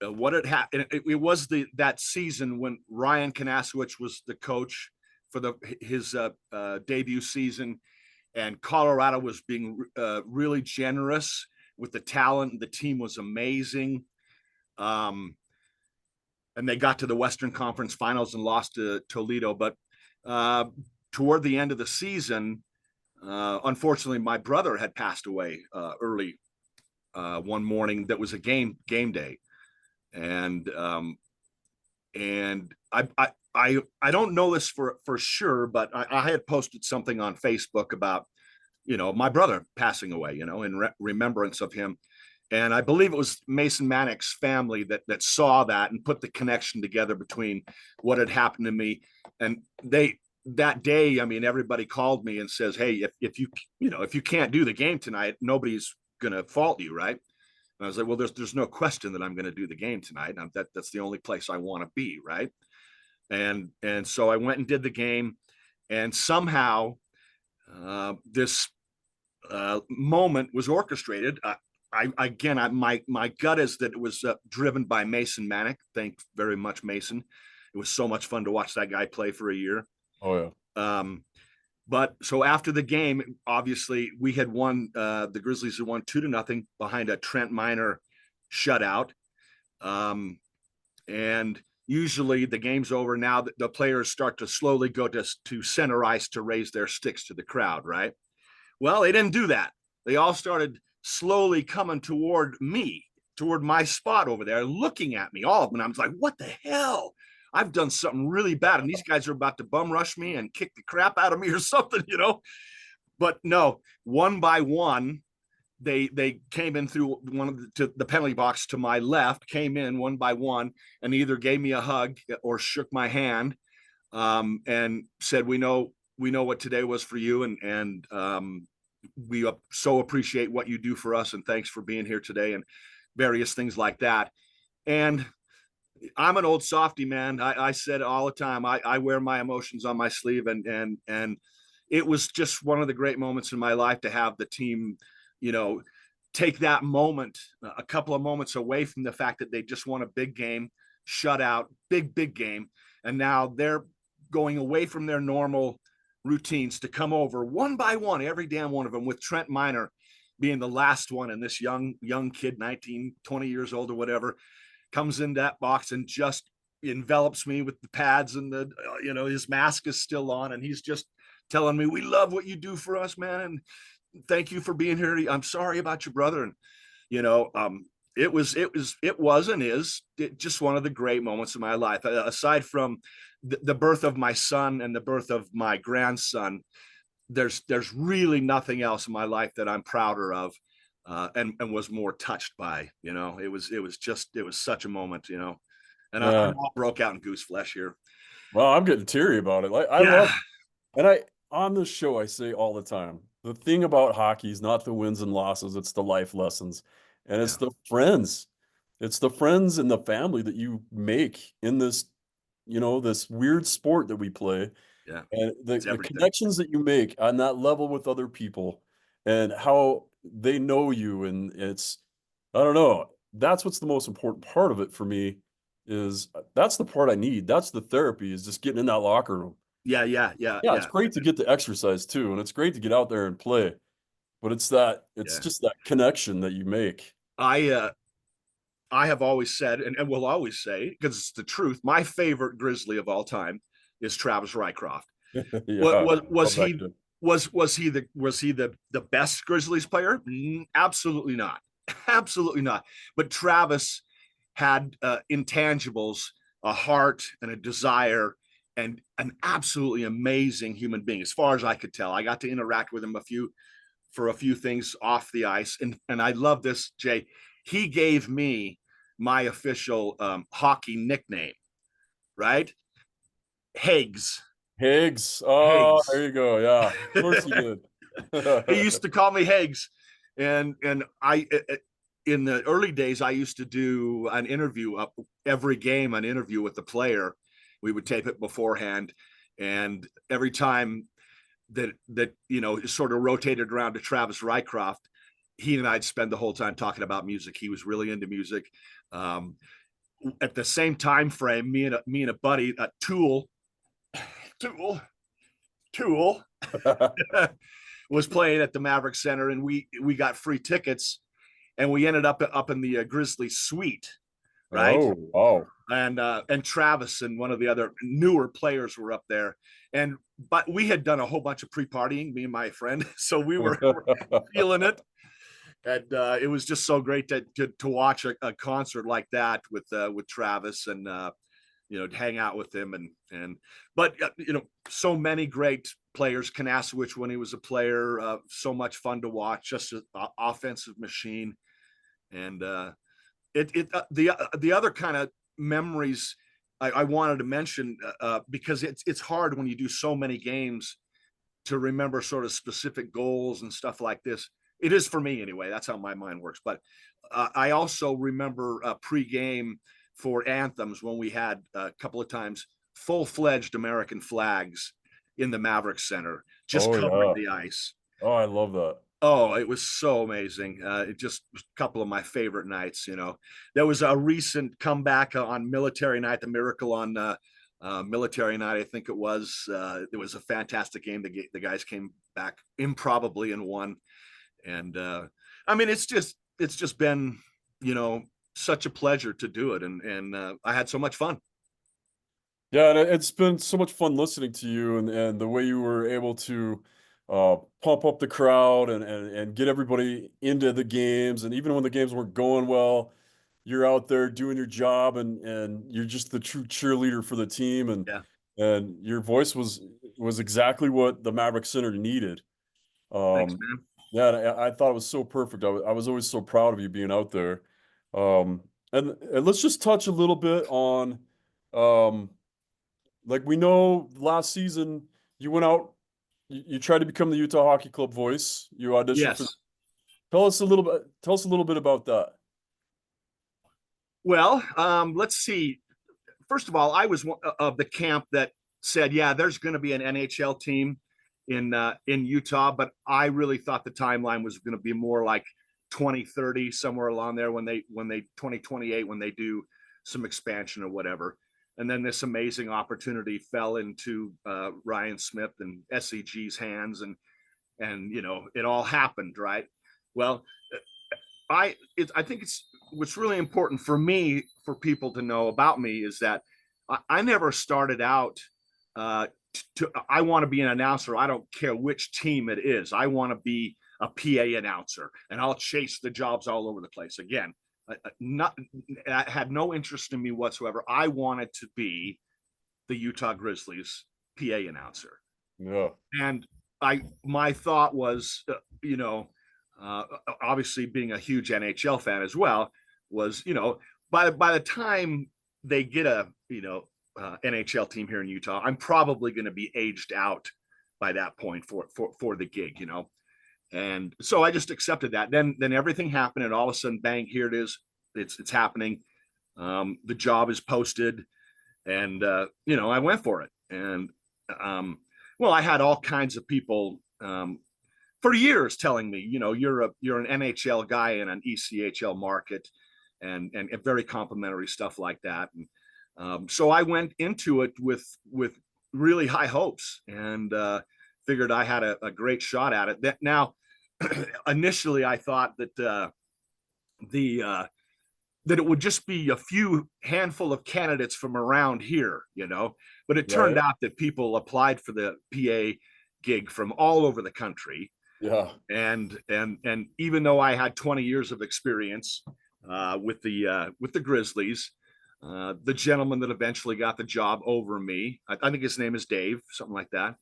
what had happened? It was that season when Ryan Kanasowicz was the coach for his debut season, and Colorado was being really generous with the talent. The team was amazing. And they got to the Western Conference Finals and lost to Toledo. But toward the end of the season, unfortunately, my brother had passed away early one morning. That was a game day, and I don't know this for sure, but I had posted something on Facebook about my brother passing away, in remembrance of him. And I believe it was Mason Manick's family that saw that and put the connection together between what had happened to me. And that day, I mean, everybody called me and says, "Hey, if you can't do the game tonight, nobody's going to fault you, right?" And I was like, "Well, there's no question that I'm going to do the game tonight. That's the only place I want to be, right?" And so I went and did the game, and somehow this moment was orchestrated. My gut is that it was driven by Mason Manick. Thank very much, Mason. It was so much fun to watch that guy play for a year. Oh yeah. But so after the game, obviously we had won. The Grizzlies had won 2-0 behind a Trent Miner shutout. And usually the game's over. Now the players start to slowly go to center ice to raise their sticks to the crowd, right? Well, they didn't do that. they all started slowly coming toward me, toward my spot over there, looking at me, all of them. And I was like, what the hell? I've done something really bad. And these guys are about to bum rush me and kick the crap out of me or something, you know? But no, one by one, they came in through one of the penalty box to my left, came in one by one, and either gave me a hug or shook my hand, and said, we know what today was for you, and we so appreciate what you do for us, and thanks for being here today, and various things like that. And I'm an old softy, man. I said all the time, I wear my emotions on my sleeve, and it was just one of the great moments in my life to have the team, you know, take that moment, a couple of moments away from the fact that they just won a big game, shutout, big game, and now they're going away from their normal routines to come over one by one, every damn one of them, with Trent Miner being the last one, and this young kid, 19, 20 years old or whatever, comes in that box and just envelops me with the pads, and the, you know, his mask is still on, and he's just telling me, we love what you do for us, man, and thank you for being here. I'm sorry about your brother. And you know, it was and is just one of the great moments of my life, aside from the birth of my son and the birth of my grandson. There's really nothing else in my life that I'm prouder of, and was more touched by. You know, it was such a moment, you know, and Yeah. I'm all broke out in goose flesh here. Well, I'm getting teary about it. Like I Yeah, love, and I on this show I say all the time, the thing about hockey is not the wins and losses, it's the life lessons. And it's yeah, the friends. It's the friends and the family that you make in this, you know, this weird sport that we play. yeah. And It's the everything. connections that you make on that level with other people and how they know you. And it's, I don't know, that's what's the most important part of it for me is that's the part I need. That's the therapy is just getting in that locker room. Yeah, yeah, yeah, Yeah, it's yeah, great to get the exercise too, and it's great to get out there and play, but it's yeah. just that connection that you make. I I have always said, and will always say, because it's the truth, my favorite Grizzly of all time is Travis Rycroft. What Yeah, was love that he kid. was he the best Grizzlies player? Absolutely not, absolutely not. But Travis had intangibles, a heart and a desire, and an absolutely amazing human being, as far as I could tell. I got to interact with him for a few things off the ice, and I love this, Jay. He gave me my official hockey nickname, right? Higgs. Higgs. Oh, there Higgs. you go. Yeah, of course you did. He used to call me Higgs, and I in the early days I used to do an interview up every game, an interview with the player. We would tape it beforehand, and every time that you know sort of rotated around to Travis Rycroft, he and I'd spend the whole time talking about music. He was really into music. Um, at the same time frame, me and a buddy, Tool, Tool, was playing at the Maverick Center, and we got free tickets, and we ended up in the Grizzly suite, right? Oh, wow. And Travis and one of the other newer players were up there, and but we had done a whole bunch of pre-partying, me and my friend, so we were feeling it, and it was just so great to watch a concert like that with Travis, and you know, hang out with him, and but you know, so many great players. Kanasowicz when he was a player, so much fun to watch, just an offensive machine, and the other kind of memories I wanted to mention, because it's hard when you do so many games to remember sort of specific goals and stuff like this. It is for me anyway. That's how my mind works. But I also remember pre-game for anthems when we had a couple of times full-fledged American flags in the Maverick Center, just Oh, covering yeah. the ice. Oh, I love that. Oh, it was so amazing. It just was a couple of my favorite nights, you know. There was a recent comeback on Military Night, the Miracle on Military Night, I think it was. It was a fantastic game. The guys came back improbably and won. And I mean, it's just been, you know, such a pleasure to do it, and I had so much fun. Yeah, and it's been so much fun listening to you and the way you were able to pump up the crowd and get everybody into the games. And even when the games weren't going well, you're out there doing your job and you're just the true cheerleader for the team. Yeah. And your voice was exactly what the Maverick Center needed. Thanks, Um, man. yeah, and I thought it was so perfect. I was always so proud of you being out there. Um, and let's just touch a little bit on, um, like we know last season you went out, you tried to become the Utah Hockey Club voice. You auditioned for. Yes. Tell us a little bit. Tell us a little bit about that. Well, let's see. First of all, I was of the camp that said, yeah, there's going to be an NHL team in Utah, but I really thought the timeline was going to be more like 2030, somewhere along there when they 2028 when they do some expansion or whatever. And then this amazing opportunity fell into Ryan Smith and SEG's hands, and it all happened, right? Well, I think it's what's really important for me for people to know about me is that I never started out I want to be an announcer. I don't care which team it is. I want to be a PA announcer, and I'll chase the jobs all over the place. Again, not I had no interest in me whatsoever. I wanted to be the Utah Grizzlies PA announcer, Yeah. and my thought was, obviously being a huge NHL fan as well, was by the time they get a NHL team here in Utah, I'm probably going to be aged out by that point for the gig, and so I just accepted that. Then everything happened, and all of a sudden, bang! Here it is. It's happening. The job is posted, and I went for it. And well, I had all kinds of people for years telling me, you're an NHL guy in an ECHL market, and very complimentary stuff like that. And so I went into it with really high hopes, and figured I had a great shot at it. Now, initially, I thought that that it would just be a few handful of candidates from around here, but it turned Right. out that people applied for the PA gig from all over the country. Yeah. And even though I had 20 years of experience with the Grizzlies, the gentleman that eventually got the job over me, I think his name is Dave, something like that.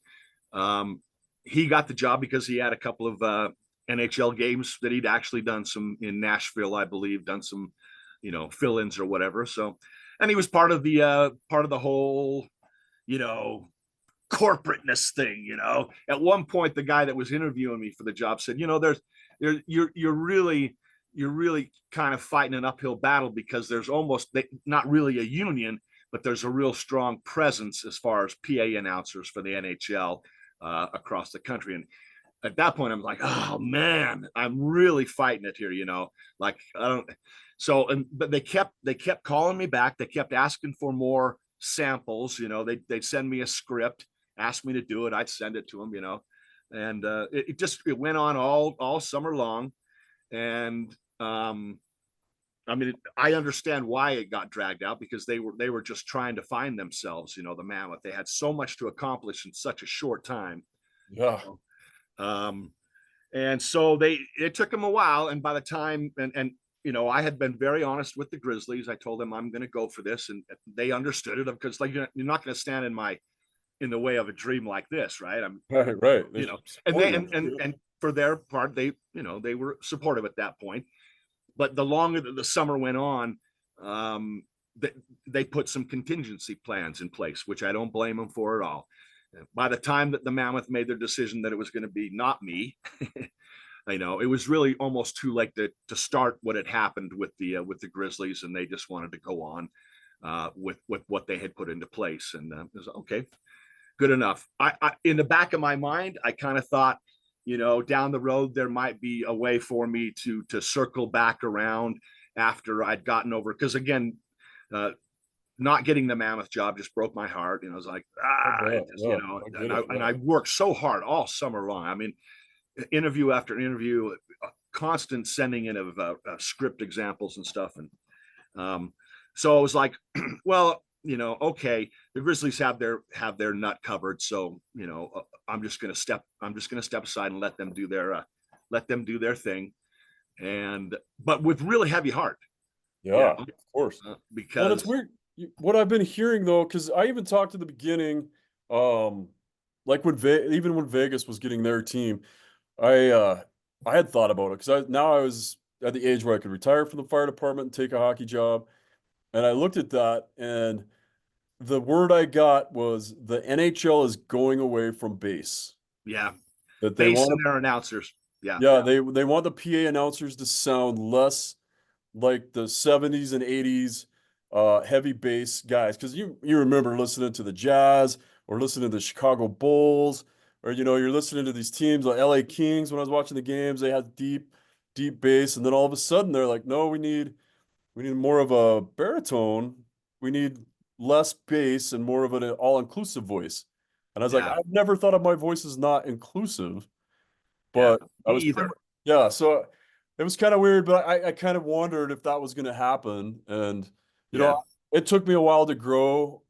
He got the job because he had a couple of NHL games that he'd actually done some in Nashville, I believe, done some, fill-ins or whatever. So, and he was part of the whole, corporateness thing. At one point, the guy that was interviewing me for the job said, you're really kind of fighting an uphill battle, because there's almost not really a union, but there's a real strong presence as far as PA announcers for the NHL across the country. And at that point, I'm like, oh man, I'm really fighting it here, like I don't. So, but they kept calling me back. They kept asking for more samples. They'd send me a script, ask me to do it. I'd send it to them, and it went on all summer long. And I mean, I understand why it got dragged out, because they were just trying to find themselves. The Mammoth, they had so much to accomplish in such a short time. Yeah. Um, and so it took them a while. And by the time, and I had been very honest with the Grizzlies. I told them I'm going to go for this, and they understood it, because like you're not going to stand in the way of a dream like this, right? Right. Right. And they and for their part, they were supportive at that point. But the longer that the summer went on, they put some contingency plans in place, which I don't blame them for at all. By the time that the Mammoth made their decision that it was going to be not me, it was really almost too late to start what had happened with the Grizzlies, and they just wanted to go on with what they had put into place. And it was okay, good enough. I in the back of my mind, I kind of thought, down the road there might be a way for me to circle back around after I'd gotten over, because again, not getting the Mammoth job just broke my heart. I was like, and I worked so hard all summer long. I mean, interview after interview, constant sending in of script examples and stuff. And so I was like, well, okay, the Grizzlies have their nut covered, so I'm just gonna step aside and let them do their thing, and but with really heavy heart, Yeah, of course. Well, it's because weird. What I've been hearing though, because I even talked to the beginning, um, like even when Vegas was getting their team, I uh I had thought about it because I was at the age where I could retire from the fire department and take a hockey job. And I looked at that, and the word I got was the NHL is going away from base. yeah, That they base want and to, their announcers, yeah, yeah, they want the PA announcers to sound less like the 70s and 80s heavy bass guys. Because you remember listening to the Jazz or listening to the Chicago Bulls, or you're listening to these teams like LA Kings. When I was watching the games, they had deep bass, and then all of a sudden they're like, no, we need more of a baritone. We need less bass and more of an all-inclusive voice. And I was like, yeah, I've never thought of my voice as not inclusive, yeah. but I Me was either. yeah. So it was kind of weird, but I kind of wondered if that was going to happen. And you Yeah. know, it took me a while to grow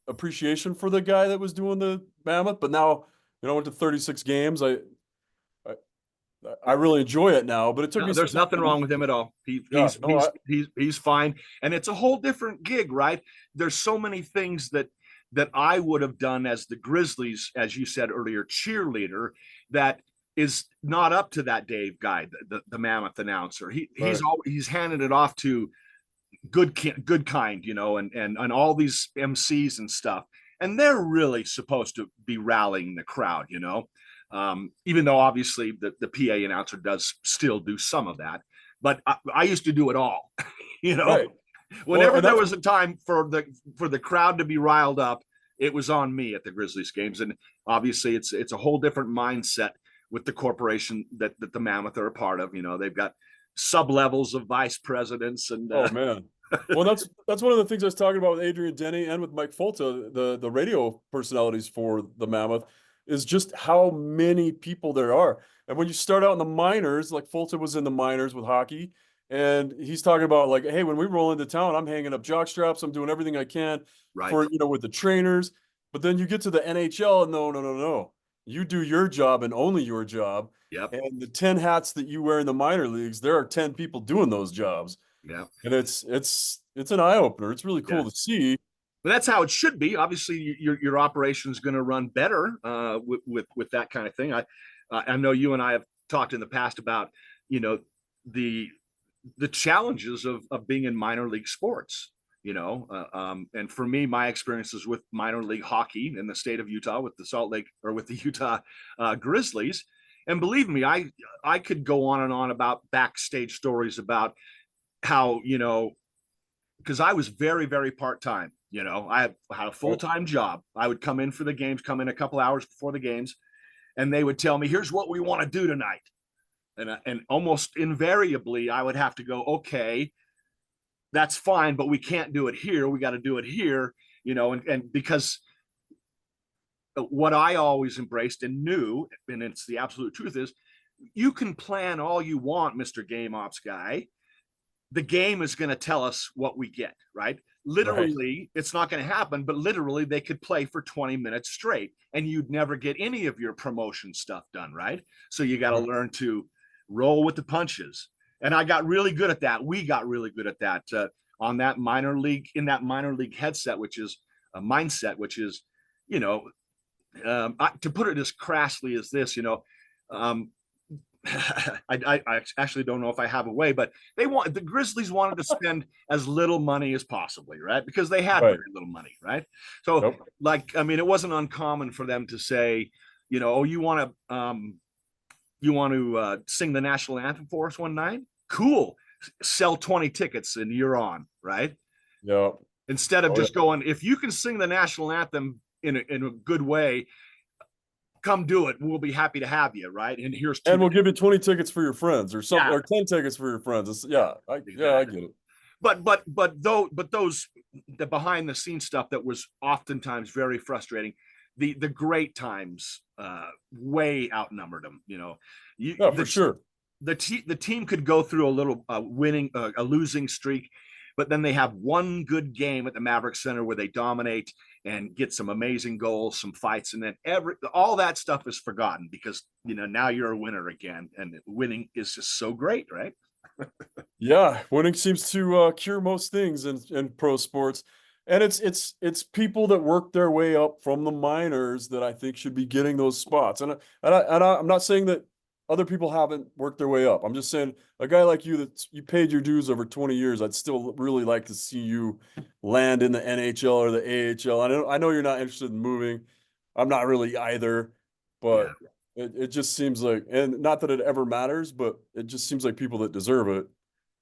appreciation for the guy that was doing the Mammoth, but now I went to 36 games. I I really enjoy it now, but it took No, me some there's time nothing to, wrong with him at all. yeah, no, He's fine, and it's a whole different gig, right? There's so many things that I would have done as the Grizzlies, as you said earlier, cheerleader, that is not up to that Dave guy, the Mammoth announcer. right. He's handed it off to good kind, and all these MCs and stuff, and they're really supposed to be rallying the crowd, even though obviously the PA announcer does still do some of that, but I used to do it all, you know. Right. Well, Whenever and there that's was a time for the crowd to be riled up, it was on me at the Grizzlies games, and obviously it's a whole different mindset with the corporation that the Mammoth are a part of. They've got sub levels of vice presidents and oh man. Well, that's one of the things I was talking about with Adrian Denny and with Mike Folta, the radio personalities for the Mammoth, is just how many people there are. And when you start out in the minors, like Folta was in the minors with hockey, and he's talking about like, hey, when we roll into town, I'm hanging up jock straps, I'm doing everything I can right. for with the trainers. But then you get to the NHL, and no, no, no, no. You do your job and only your job. Yep. And the 10 hats that you wear in the minor leagues, there are 10 people doing those jobs. Yeah. And it's an eye opener. It's really Yeah. cool to see. But that's how it should be. Obviously, your operation is going to run better with that kind of thing. I know you and I have talked in the past about the the challenges of being in minor league sports. And for me, my experiences with minor league hockey in the state of Utah with the Salt Lake or with the Utah Grizzlies, and believe me, I could go on and on about backstage stories about how because I was very, very part time. I had a full time job. I would come in for the games, come in a couple hours before the games, and they would tell me, "Here's what we want to do tonight." And almost invariably, I would have to go, "Okay, that's fine, but we can't do it here. We got to do it here." And because what I always embraced and knew, and it's the absolute truth, is you can plan all you want, Mr. Game Ops guy. The game is going to tell us what we get, right? Right. Literally, it's not going to happen, but literally, they could play for 20 minutes straight and you'd never get any of your promotion stuff done, right? So you got to Right. learn to roll with the punches. And I got really good at that. We got really good at that on that minor league headset, which is a mindset, which is, you know, to put it as crassly as this, um, I actually don't know if I have a way, but the Grizzlies wanted to spend as little money as possibly, right? Because they had Right. very little money, right? So, Yep. I mean, it wasn't uncommon for them to say, oh, you want to sing the national anthem for us one night? Cool. Sell 20 tickets and you're on, right? Yep. Instead of Oh, just yeah. going, if you can sing the national anthem in a good way, come do it. We'll be happy to have you, right? And here's two. And we'll give you 20 tickets for your friends or something, Yeah, or 10 tickets for your friends. yeah, I exactly. get it. But those the behind the scenes stuff that was oftentimes very frustrating. The great times way outnumbered them. Yeah, for sure. The team could go through a little a losing streak, but then they have one good game at the Maverick Center where they dominate and get some amazing goals, some fights, and then all that stuff is forgotten because now you're a winner again, and winning is just so great, right? Yeah, winning seems to cure most things in pro sports. And it's people that work their way up from the minors that I think should be getting those spots. I'm not saying that other people haven't worked their way up. I'm just saying a guy like you that you paid your dues over 20 years, I'd still really like to see you land in the NHL or the AHL. I know you're not interested in moving. I'm not really either, Yeah. but it just seems like, and not that it ever matters, but it just seems like people that deserve it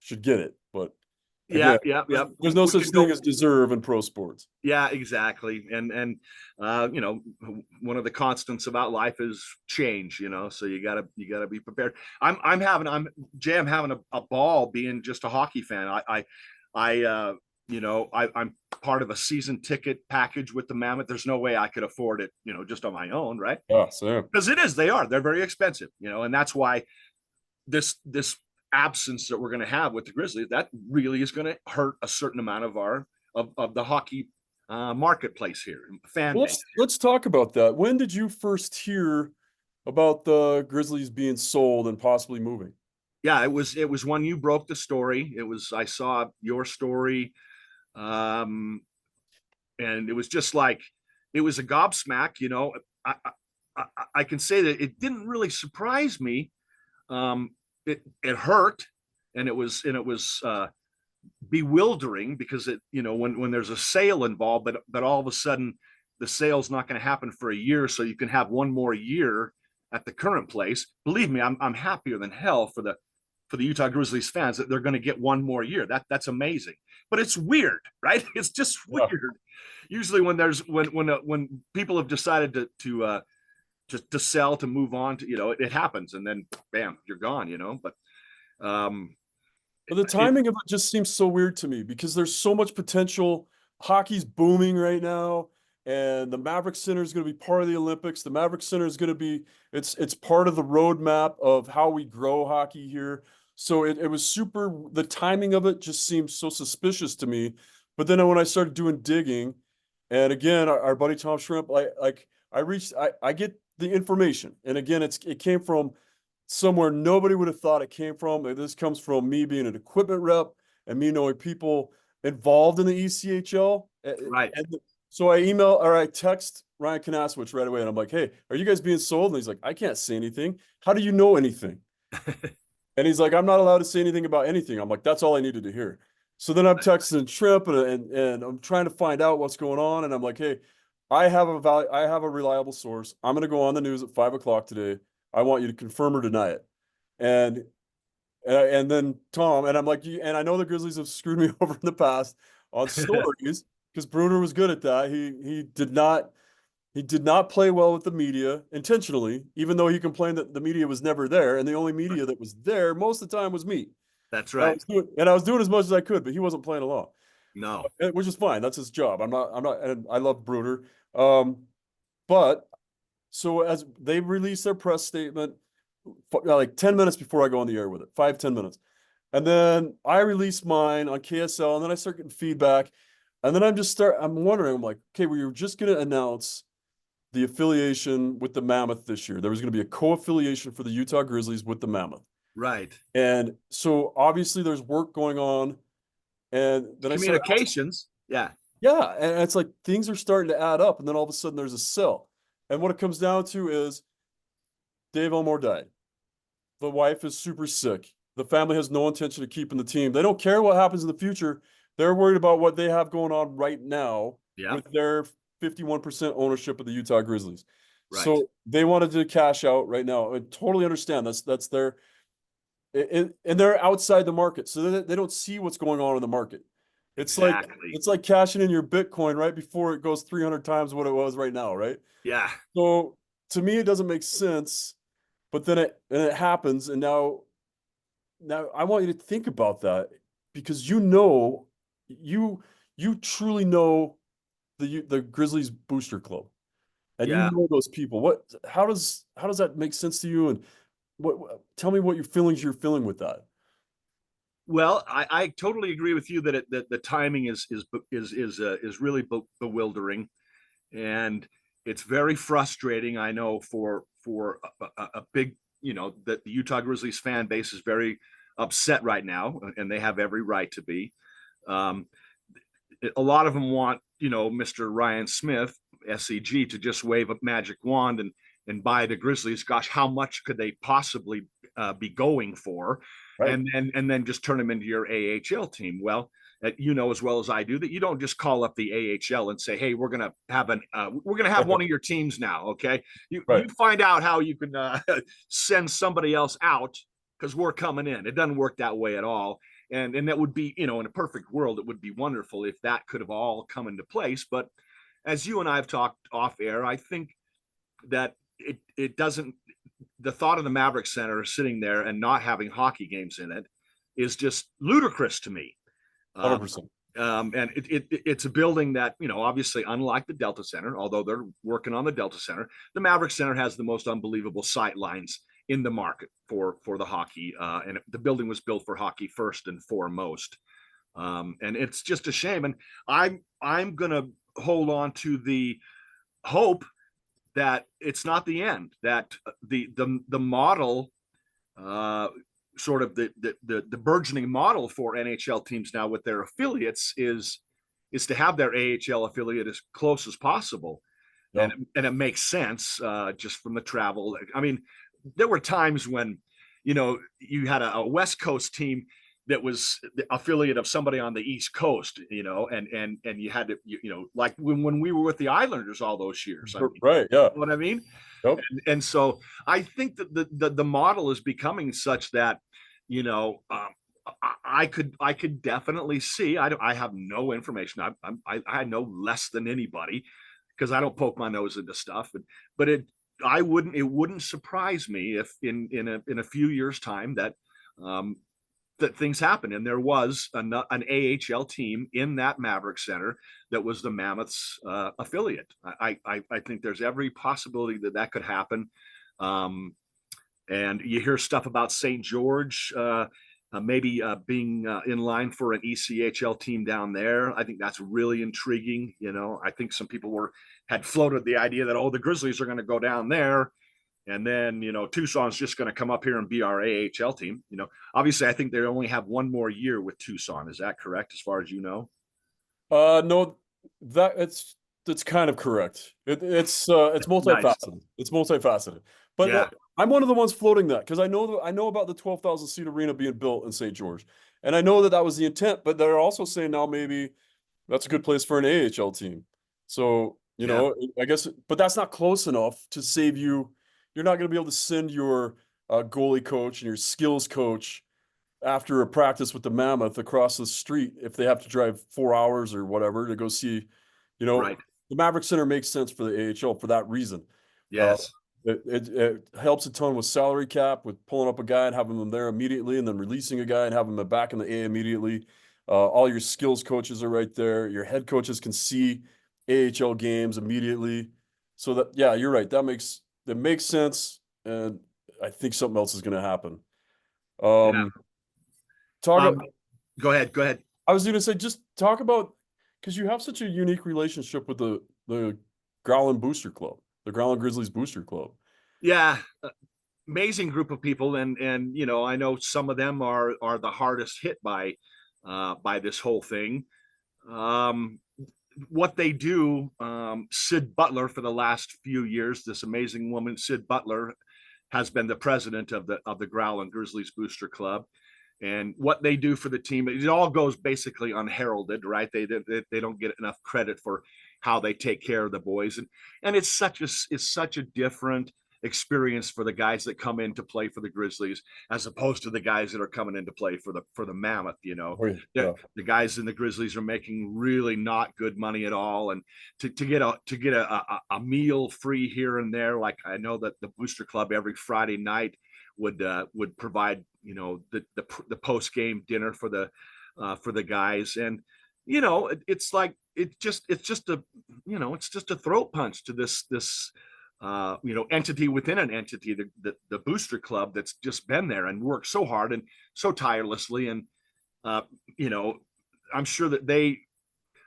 should get it. But Yeah, again, yeah, yeah. there's no We such could thing go. as deserve in pro sports. Yeah, exactly. And one of the constants about life is change. So you gotta be prepared. I'm having a ball being just a hockey fan. I'm part of a season ticket package with the Mammoth. There's no way I could afford it, just on my own, right? Yeah, so Because they're very expensive, and that's why this absence that we're going to have with the Grizzlies, that really is going to hurt a certain amount of the hockey marketplace here, fan well, base. let's talk about that. When did you first hear about the Grizzlies being sold and possibly moving? Yeah, it was when you broke the story. I saw your story, um, and it was just like it was a gobsmack. I can say that it didn't really surprise me. It hurt, and it was bewildering because when there's a sale involved, but all of a sudden the sale's not going to happen for a year, so you can have one more year at the current place. Believe me, I'm happier than hell for the Utah Grizzlies fans that they're going to get one more year. That's amazing, but it's weird, right? It's just Yeah. weird. Usually when people have decided to sell, to move on, it happens, and then bam, you're gone. But um, But the it timing of it just seems so weird to me because there's so much potential. Hockey's booming right now, and the Maverick Center is going to be part of the Olympics. The Maverick Center is going to be it's part of the roadmap of how we grow hockey here. So it was super. The timing of it just seems so suspicious to me. But then when I started doing digging, and again, our buddy Tom Shrimp, I get the information, and again, it came from somewhere nobody would have thought it came from. This comes from me being an equipment rep and me knowing people involved in the ECHL. right. And so I text Ryan Kanaswich right away, and I'm like, "Hey, are you guys being sold?" And he's like, "I can't say anything. How do you know anything?" And he's like, "I'm not allowed to say anything about anything." I'm like, "That's all I needed to hear." So then I'm texting Shrimp and I'm trying to find out what's going on. And I'm like, "Hey, I have a reliable source. I'm going to go on the news at 5 o'clock today. I want you to confirm or deny it." And and then Tom and I'm like, and I know the Grizzlies have screwed me over in the past on stories because Bruner was good at that. He did not play well with the media intentionally, even though he complained that the media was never there, and the only media that was there most of the time was me. That's And I right. was doing as much as I could, but he wasn't playing along, No. which is fine. That's his job. I'm not, and I love Bruner. Um, but so as they released their press statement, like 10 minutes before I go on the air with it, 5, 10 minutes. And then I release mine on KSL, and then I start getting feedback. And then I'm wondering, I'm like, okay, we were just going to announce the affiliation with the Mammoth this year. There was going to be a co-affiliation for the Utah Grizzlies with the Mammoth. Right. And so obviously there's work going on. And then I start asking, Communications. Yeah. yeah, and it's like things are starting to add up. And then all of a sudden there's a sell. And what it comes down to is Dave Elmore died. The wife is super sick. The family has no intention of keeping the team. They don't care what happens in the future. They're worried about what they have going on right now Yeah. with their 51% ownership of the Utah Grizzlies. Right. So they wanted to cash out right now. I totally understand. That's their and they're outside the market, so they don't see what's going on in the market. It's like Exactly. it's like cashing in your Bitcoin right before it goes 300 times what it was right now, right? Yeah. So to me, it doesn't make sense. But then it happens, and now I want you to think about that because you you truly know the Grizzlies booster club, and you Yeah. know those people. How does that make sense to you? And tell me what your feelings you're feeling with that. Well, I totally agree with you that that the timing is really bewildering, and it's very frustrating. I know for a big, that the Utah Grizzlies fan base is very upset right now, and they have every right to be. Um, a lot of them want, Mr. Ryan Smith, SEG, to just wave a magic wand and buy the Grizzlies. Gosh, how much could they possibly be going for? Right. And then just turn them into your AHL team. Well, you know as well as I do that you don't just call up the AHL and say, "Hey, we're gonna have one of your teams now." Okay, you Right. find out how you can send somebody else out because we're coming in. It doesn't work that way at all. And that would be, in a perfect world, it would be wonderful if that could have all come into place. But as you and I have talked off air, I think that it doesn't. The thought of the Maverick Center sitting there and not having hockey games in it is just ludicrous to me. 100%. And it's a building that, obviously, unlike the Delta Center, although they're working on the Delta Center, the Maverick Center has the most unbelievable sight lines in the market for the hockey. And the building was built for hockey first and foremost. And it's just a shame. And I'm going to hold on to the hope that it's not the end, that the model, sort of the burgeoning model for NHL teams now with their affiliates is to have their AHL affiliate as close as possible. Yeah. And it makes sense, just from the travel. I mean, there were times when, you had a West Coast team that was the affiliate of somebody on the East Coast, and you had to, like when we were with the Islanders all those years. I mean, Right. Yeah. you know what I mean? Yep. And so I think that the model is becoming such that, I could definitely see. I have no information. I know less than anybody because I don't poke my nose into stuff. But it wouldn't surprise me if in a few years' time that that things happen. And there was an AHL team in that Maverick Center that was the Mammoths affiliate. I think there's every possibility that could happen. And you hear stuff about St. George maybe being in line for an ECHL team down there. I think that's really intriguing. I think some people had floated the idea that, the Grizzlies are going to go down there. And then, Tucson's just going to come up here and be our AHL team. Obviously, I think they only have one more year with Tucson. Is that correct, as far as you know? No, that's kind of correct. It's multifaceted. Nice. It's multifaceted. But Yeah. I'm one of the ones floating that because I know about the 12,000 seat arena being built in St. George, and I know that was the intent. But they're also saying now maybe that's a good place for an AHL team. So I guess, but that's not close enough to save you. You're not going to be able to send your goalie coach and your skills coach after a practice with the Mammoth across the street if they have to drive 4 hours or whatever to go see, Right. the Maverick Center makes sense for the AHL for that reason. Yes. It helps a ton with salary cap, with pulling up a guy and having them there immediately and then releasing a guy and having them back in the A immediately. All your skills coaches are right there. Your head coaches can see AHL games immediately. So that, yeah, you're right. That makes sense. And I think something else is going to happen. Yeah. Talk. Go ahead. I was going to say, just talk about, because you have such a unique relationship with the Growlin Booster Club, the Growlin Grizzlies Booster Club. Yeah, amazing group of people, and I know some of them are the hardest hit by this whole thing. What they do, Sid Butler, for the last few years, this amazing woman, Sid Butler, has been the president of the Growlin Grizzlies Booster Club. And what they do for the team, it all goes basically unheralded, right? They don't get enough credit for how they take care of the boys, and it's such a different experience for the guys that come in to play for the Grizzlies as opposed to the guys that are coming in to play for the Mammoth. Yeah. The guys in the Grizzlies are making really not good money at all, and to get a meal free here and there, like I know that the Booster Club every Friday night would provide the post game dinner for the guys, and it's like it's just a throat punch to this entity within an entity, the Booster Club, that's just been there and worked so hard and so tirelessly. And you know, I'm sure that they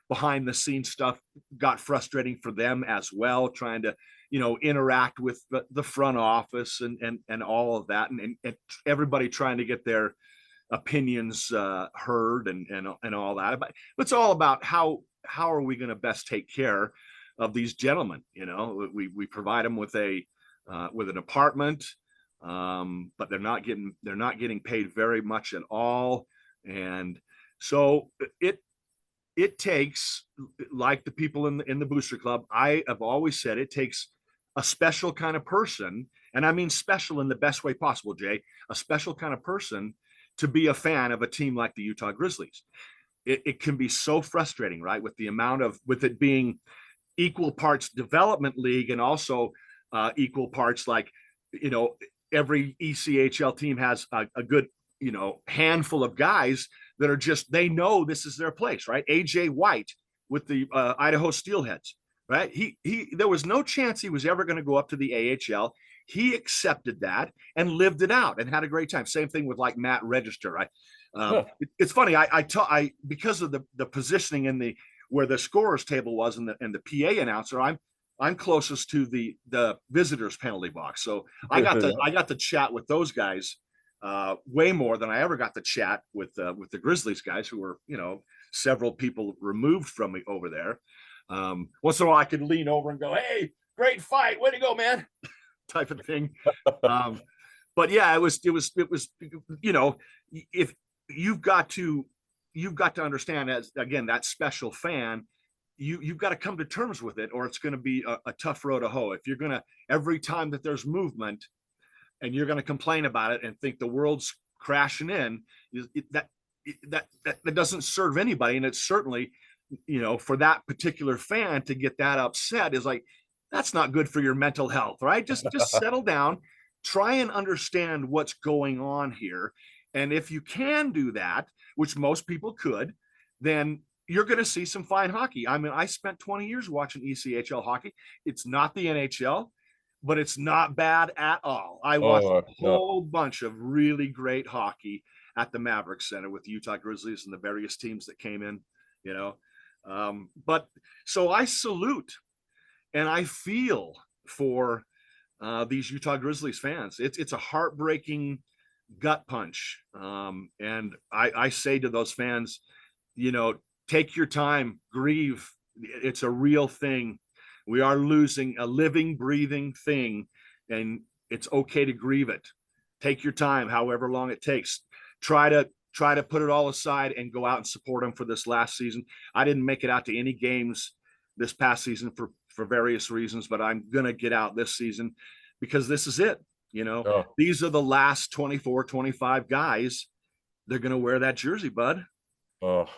behind the scenes stuff got frustrating for them as well, trying to, you know, interact with the front office and all of that, and everybody trying to get their opinions heard and all that. But it's all about how are we going to best take care of these gentlemen. You know, we provide them with an apartment, but they're not getting paid very much at all, and so it takes, like the people in the booster club, I have always said it takes a special kind of person, and I mean special in the best way possible, Jay, a special kind of person to be a fan of a team like the Utah Grizzlies. It can be so frustrating, right? With it being equal parts development league and also equal parts, like, you know, every ECHL team has a good, you know, handful of guys that are just, they know this is their place, right? AJ White with the Idaho Steelheads, right? There was no chance he was ever going to go up to the AHL. He accepted that and lived it out and had a great time. Same thing with like Matt Register, right? It's funny. I because of the positioning in the where the scorers table was and the PA announcer, I'm closest to the visitors penalty box, so I got to chat with those guys way more than I ever got to chat with the Grizzlies guys, who were, you know, several people removed from me over there. Once in a while, I could lean over and go, "Hey, great fight, way to go, man," type of thing. But yeah, it was, you know, if you've got to understand, as again, that special fan, you've got to come to terms with it, or it's going to be a tough road to hoe. If you're going to, every time that there's movement and you're going to complain about it and think the world's crashing in, that doesn't serve anybody. And it's certainly, you know, for that particular fan to get that upset is like, that's not good for your mental health, right? Just settle down, try and understand what's going on here. And if you can do that, which most people could, then you're going to see some fine hockey. I mean, I spent 20 years watching ECHL hockey. It's not the NHL, but it's not bad at all. I watched a whole bunch of really great hockey at the Maverick Center with the Utah Grizzlies and the various teams that came in, you know. But so I salute and I feel for these Utah Grizzlies fans. It's a heartbreaking gut punch. And I say to those fans, you know, take your time, grieve. It's a real thing. We are losing a living, breathing thing, and it's okay to grieve it. Take your time, however long it takes. Try to put it all aside and go out and support them for this last season. I didn't make it out to any games this past season for various reasons, but I'm going to get out this season because this is it. You know, these are the last 24, 25 guys. They're going to wear that jersey, bud.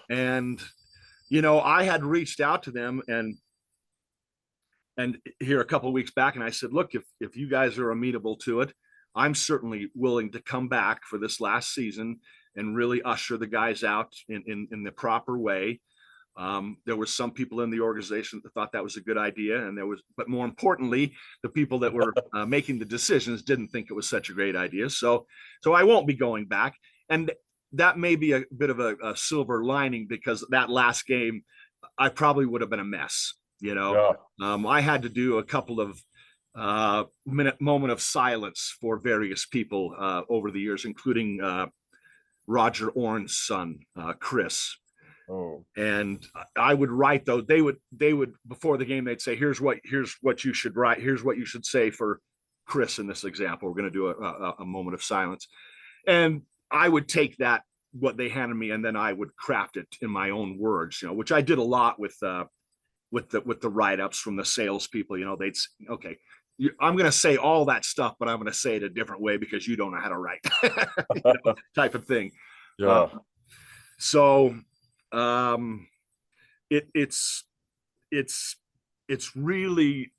And, you know, I had reached out to them and here a couple of weeks back, and I said, look, if you guys are amenable to it, I'm certainly willing to come back for this last season and really usher the guys out in the proper way. There were some people in the organization that thought that was a good idea, and but more importantly, the people that were making the decisions didn't think it was such a great idea. So I won't be going back, and that may be a bit of a silver lining, because that last game, I probably would have been a mess. You know, I had to do a couple of moment of silence for various people over the years, including Roger Orn's son, Chris. And I would write those. They would before the game, they'd say, here's what you should write. Here's what you should say for Chris in this example. We're going to do a moment of silence. And I would take what they handed me, and then I would craft it in my own words, you know, which I did a lot with the write-ups from the salespeople. You know, they'd say, okay, I'm going to say all that stuff, but I'm going to say it a different way because you don't know how to write, you know, type of thing. So it's really,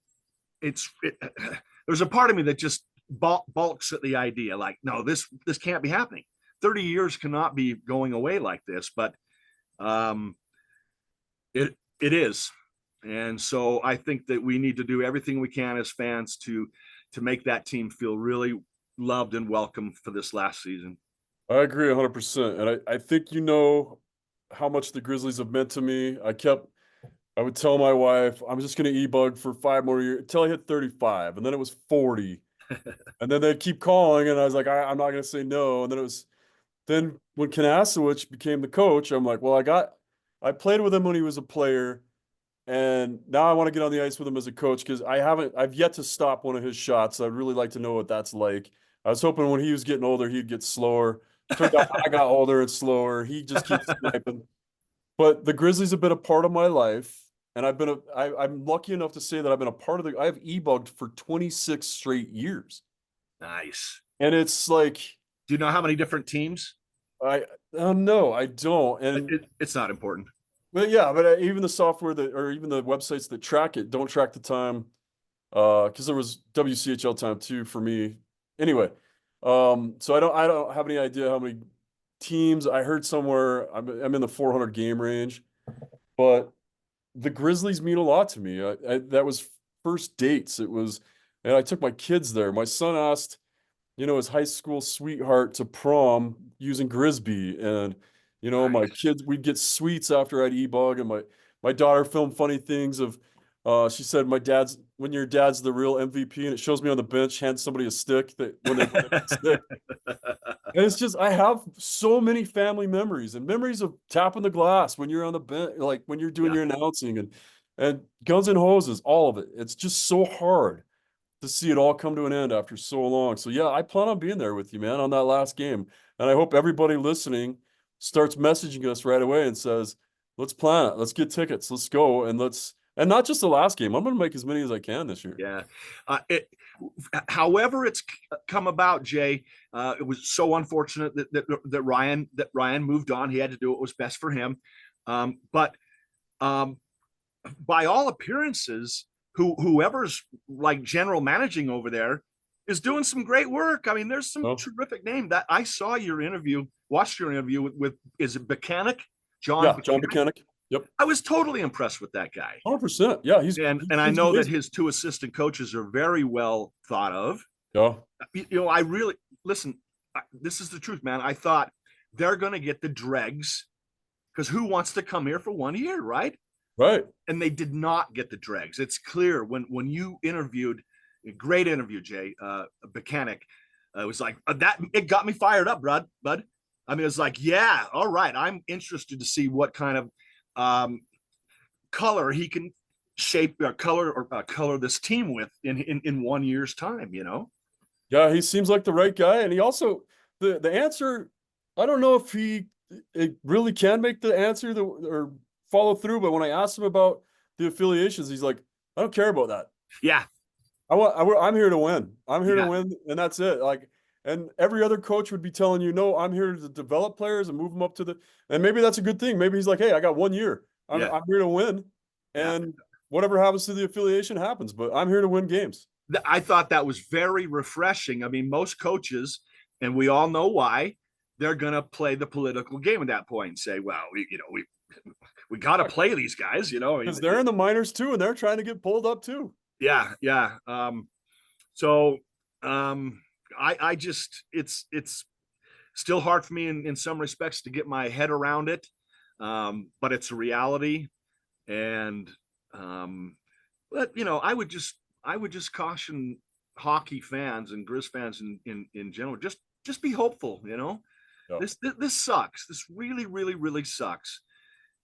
there's a part of me that just balks at the idea, like, no, this can't be happening. 30 years cannot be going away like this, but it is. And so I think that we need to do everything we can as fans to make that team feel really loved and welcome for this last season. I agree 100%. And I think you know how much the Grizzlies have meant to me. I would tell my wife, I'm just going to e-bug for 5 more years until I hit 35. And then it was 40. And then they'd keep calling. And I was like, I'm not going to say no. And then when Kanasowicz became the coach, I'm like, well, I played with him when he was a player. And now I want to get on the ice with him as a coach because I've yet to stop one of his shots. I'd really like to know what that's like. I was hoping when he was getting older, he'd get slower. Turned out I got older and slower. He just keeps sniping. But the Grizzlies have been a part of my life. And I'm lucky enough to say that I've been a part of I've e-bugged for 26 straight years. Nice. And it's like, Do you know how many different teams? I, no, I don't. And It's not important. But yeah, but even the software or even the websites that track it don't track the time. Because there was WCHL time too for me. Anyway, so I don't have any idea how many teams. I heard somewhere I'm in the 400 game range, but the Grizzlies mean a lot to me. That was first dates. And I took my kids there. My son asked, his high school sweetheart to prom using Grisby. And, my Nice. kids, we'd get sweets after I'd e-bug. And my daughter filmed funny things she said, when your dad's the real MVP, and it shows me on the bench, hand somebody a stick that when they win a stick. And it's just, I have so many family memories and memories of tapping the glass when you're on the bench, like when you're doing Yeah. your announcing and Guns and Hoses, all of it. It's just so hard to see it all come to an end after so long. So yeah, I plan on being there with you, man, on that last game. And I hope everybody listening starts messaging us right away and says, let's plan it. Let's get tickets. Let's go. And not just the last game. I'm going to make as many as I can this year. Yeah. However it's come about, Jay, it was so unfortunate that Ryan moved on. He had to do what was best for him. But by all appearances, whoever's like general managing over there is doing some great work. I mean, there's some Oh, terrific name that I saw your interview, watched your interview with is it Mechanic? yeah, John John Mechanic? Buchanan. Yep. I was totally impressed with that guy. 100%. Yeah, And I he's know that amazing. his two assistant coaches are very well thought of. Yeah, I really listen. This is the truth, man. I thought they're going to get the dregs because who wants to come here for 1 year, right? right. And they did not get the dregs. It's clear when you interviewed, a great interview, Jay, Mechanic. It was like that. It got me fired up, bud. I mean, it's like, yeah, all right. I'm interested to see what kind of color he can shape color this team with in 1 year's time. Yeah, he seems like the right guy. And he also, the answer, I don't know if it really can make the answer or follow through. But when I asked him about the affiliations, he's like, I don't care about that. Yeah, I'm here to win. I'm here to yeah, win, and that's it. Like, and every other coach would be telling you, no, I'm here to develop players and move them up to and maybe that's a good thing. Maybe he's like, hey, I got 1 year. yeah, I'm here to win, yeah. and whatever happens to the affiliation happens. But I'm here to win games. I thought that was very refreshing. I mean, most coaches, and we all know why, they're going to play the political game at that point and say, well, we got to play these guys, I Because mean, they're in the minors too, and they're trying to get pulled up too. yeah, yeah. So I just it's still hard for me in some respects to get my head around it, but it's a reality, and but I would just caution hockey fans and Grizz fans in general, just be hopeful. Yeah. This sucks. This really, really, really sucks.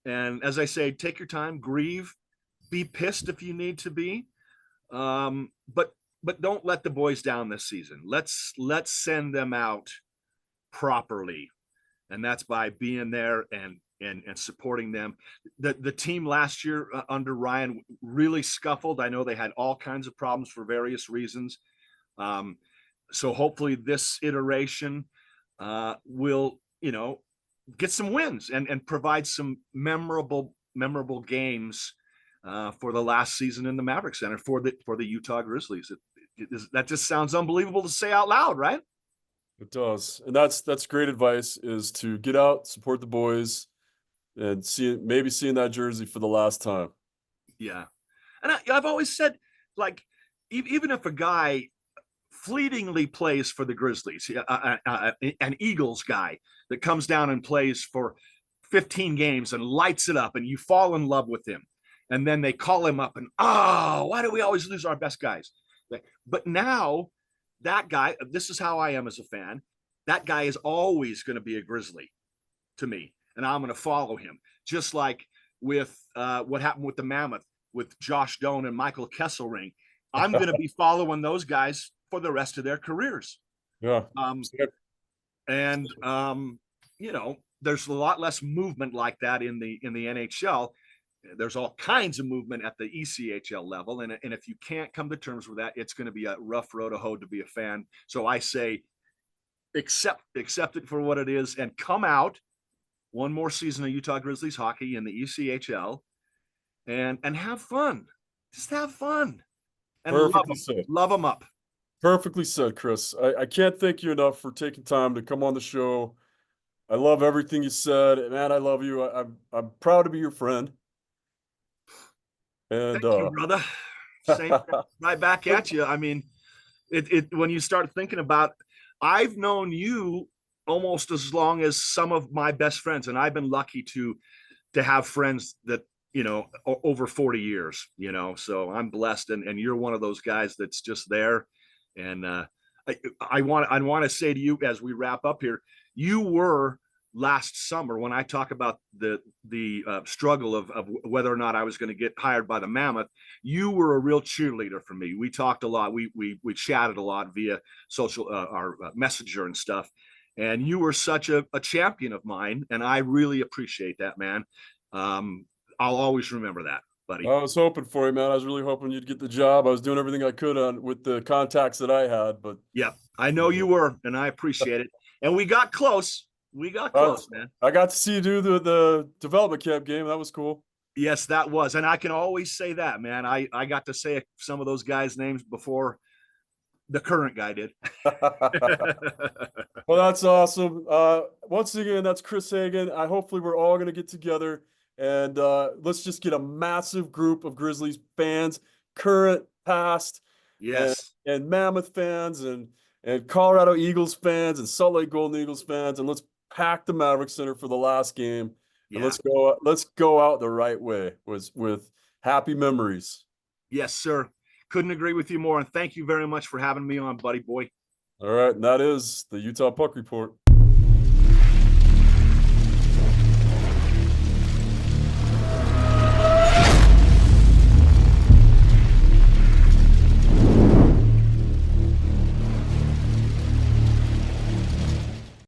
And as I say, take your time, grieve, be pissed if you need to be, but don't let the boys down this season. Let's send them out properly, and that's by being there and supporting them. The team last year under Ryan really scuffled. I know they had all kinds of problems for various reasons. So hopefully this iteration will get some wins and provide some memorable games for the last season in the Maverick Center for the Utah Grizzlies. That just sounds unbelievable to say out loud, right? It does, and that's great advice. Is to get out, support the boys, and maybe seeing that jersey for the last time. Yeah, and I've always said, like, even if a guy fleetingly plays for the Grizzlies, an Eagles guy that comes down and plays for 15 games and lights it up, and you fall in love with him. And then they call him up and, oh, why do we always lose our best guys? But now that guy, this is how I am as a fan. That guy is always going to be a Grizzly to me, and I'm going to follow him. Just like with what happened with the Mammoth, with Josh Doan and Michael Kesselring. I'm going to be following those guys for the rest of their careers. Yeah. And you know, there's a lot less movement like that in the NHL. There's all kinds of movement at the ECHL level, and if you can't come to terms with that, it's going to be a rough road to hoe to be a fan. So I say, accept it for what it is, and come out one more season of Utah Grizzlies hockey in the ECHL, and have fun. Just have fun, and love them up. Perfectly said, Chris. I can't thank you enough for taking time to come on the show. I love everything you said, man. I love you. I'm proud to be your friend. And thank you, brother. Same right back at you. I mean, it when you start thinking about, I've known you almost as long as some of my best friends, and I've been lucky to have friends that, you know, over 40 years, you know, so I'm blessed, and you're one of those guys that's just there. And I want to say to you as we wrap up here, you were last summer, when I talk about the struggle of whether or not I was going to get hired by the Mammoth, you were a real cheerleader for me. We talked a lot. We chatted a lot via social, our messenger and stuff. And you were such a champion of mine, and I really appreciate that, man. I'll always remember that, buddy. I was hoping for you, man. I was really hoping you'd get the job. I was doing everything I could with the contacts that I had, but yeah, I know you were, and I appreciate it. And we got close. We got close, man. I got to see you do the development camp game. That was cool. Yes, that was. And I can always say that, man. I got to say some of those guys' names before the current guy did. Well, that's awesome. Once again, that's Chris Haggin. Hopefully we're all going to get together, and let's just get a massive group of Grizzlies fans, current, past, yes, and Mammoth fans, and Colorado Eagles fans, and Salt Lake Golden Eagles fans, and let's pack the Maverick Center for the last game. Yeah. And let's go out the right way with happy memories. Yes, sir. Couldn't agree with you more. And thank you very much for having me on, buddy boy. All right. And that is the Utah Puck Report.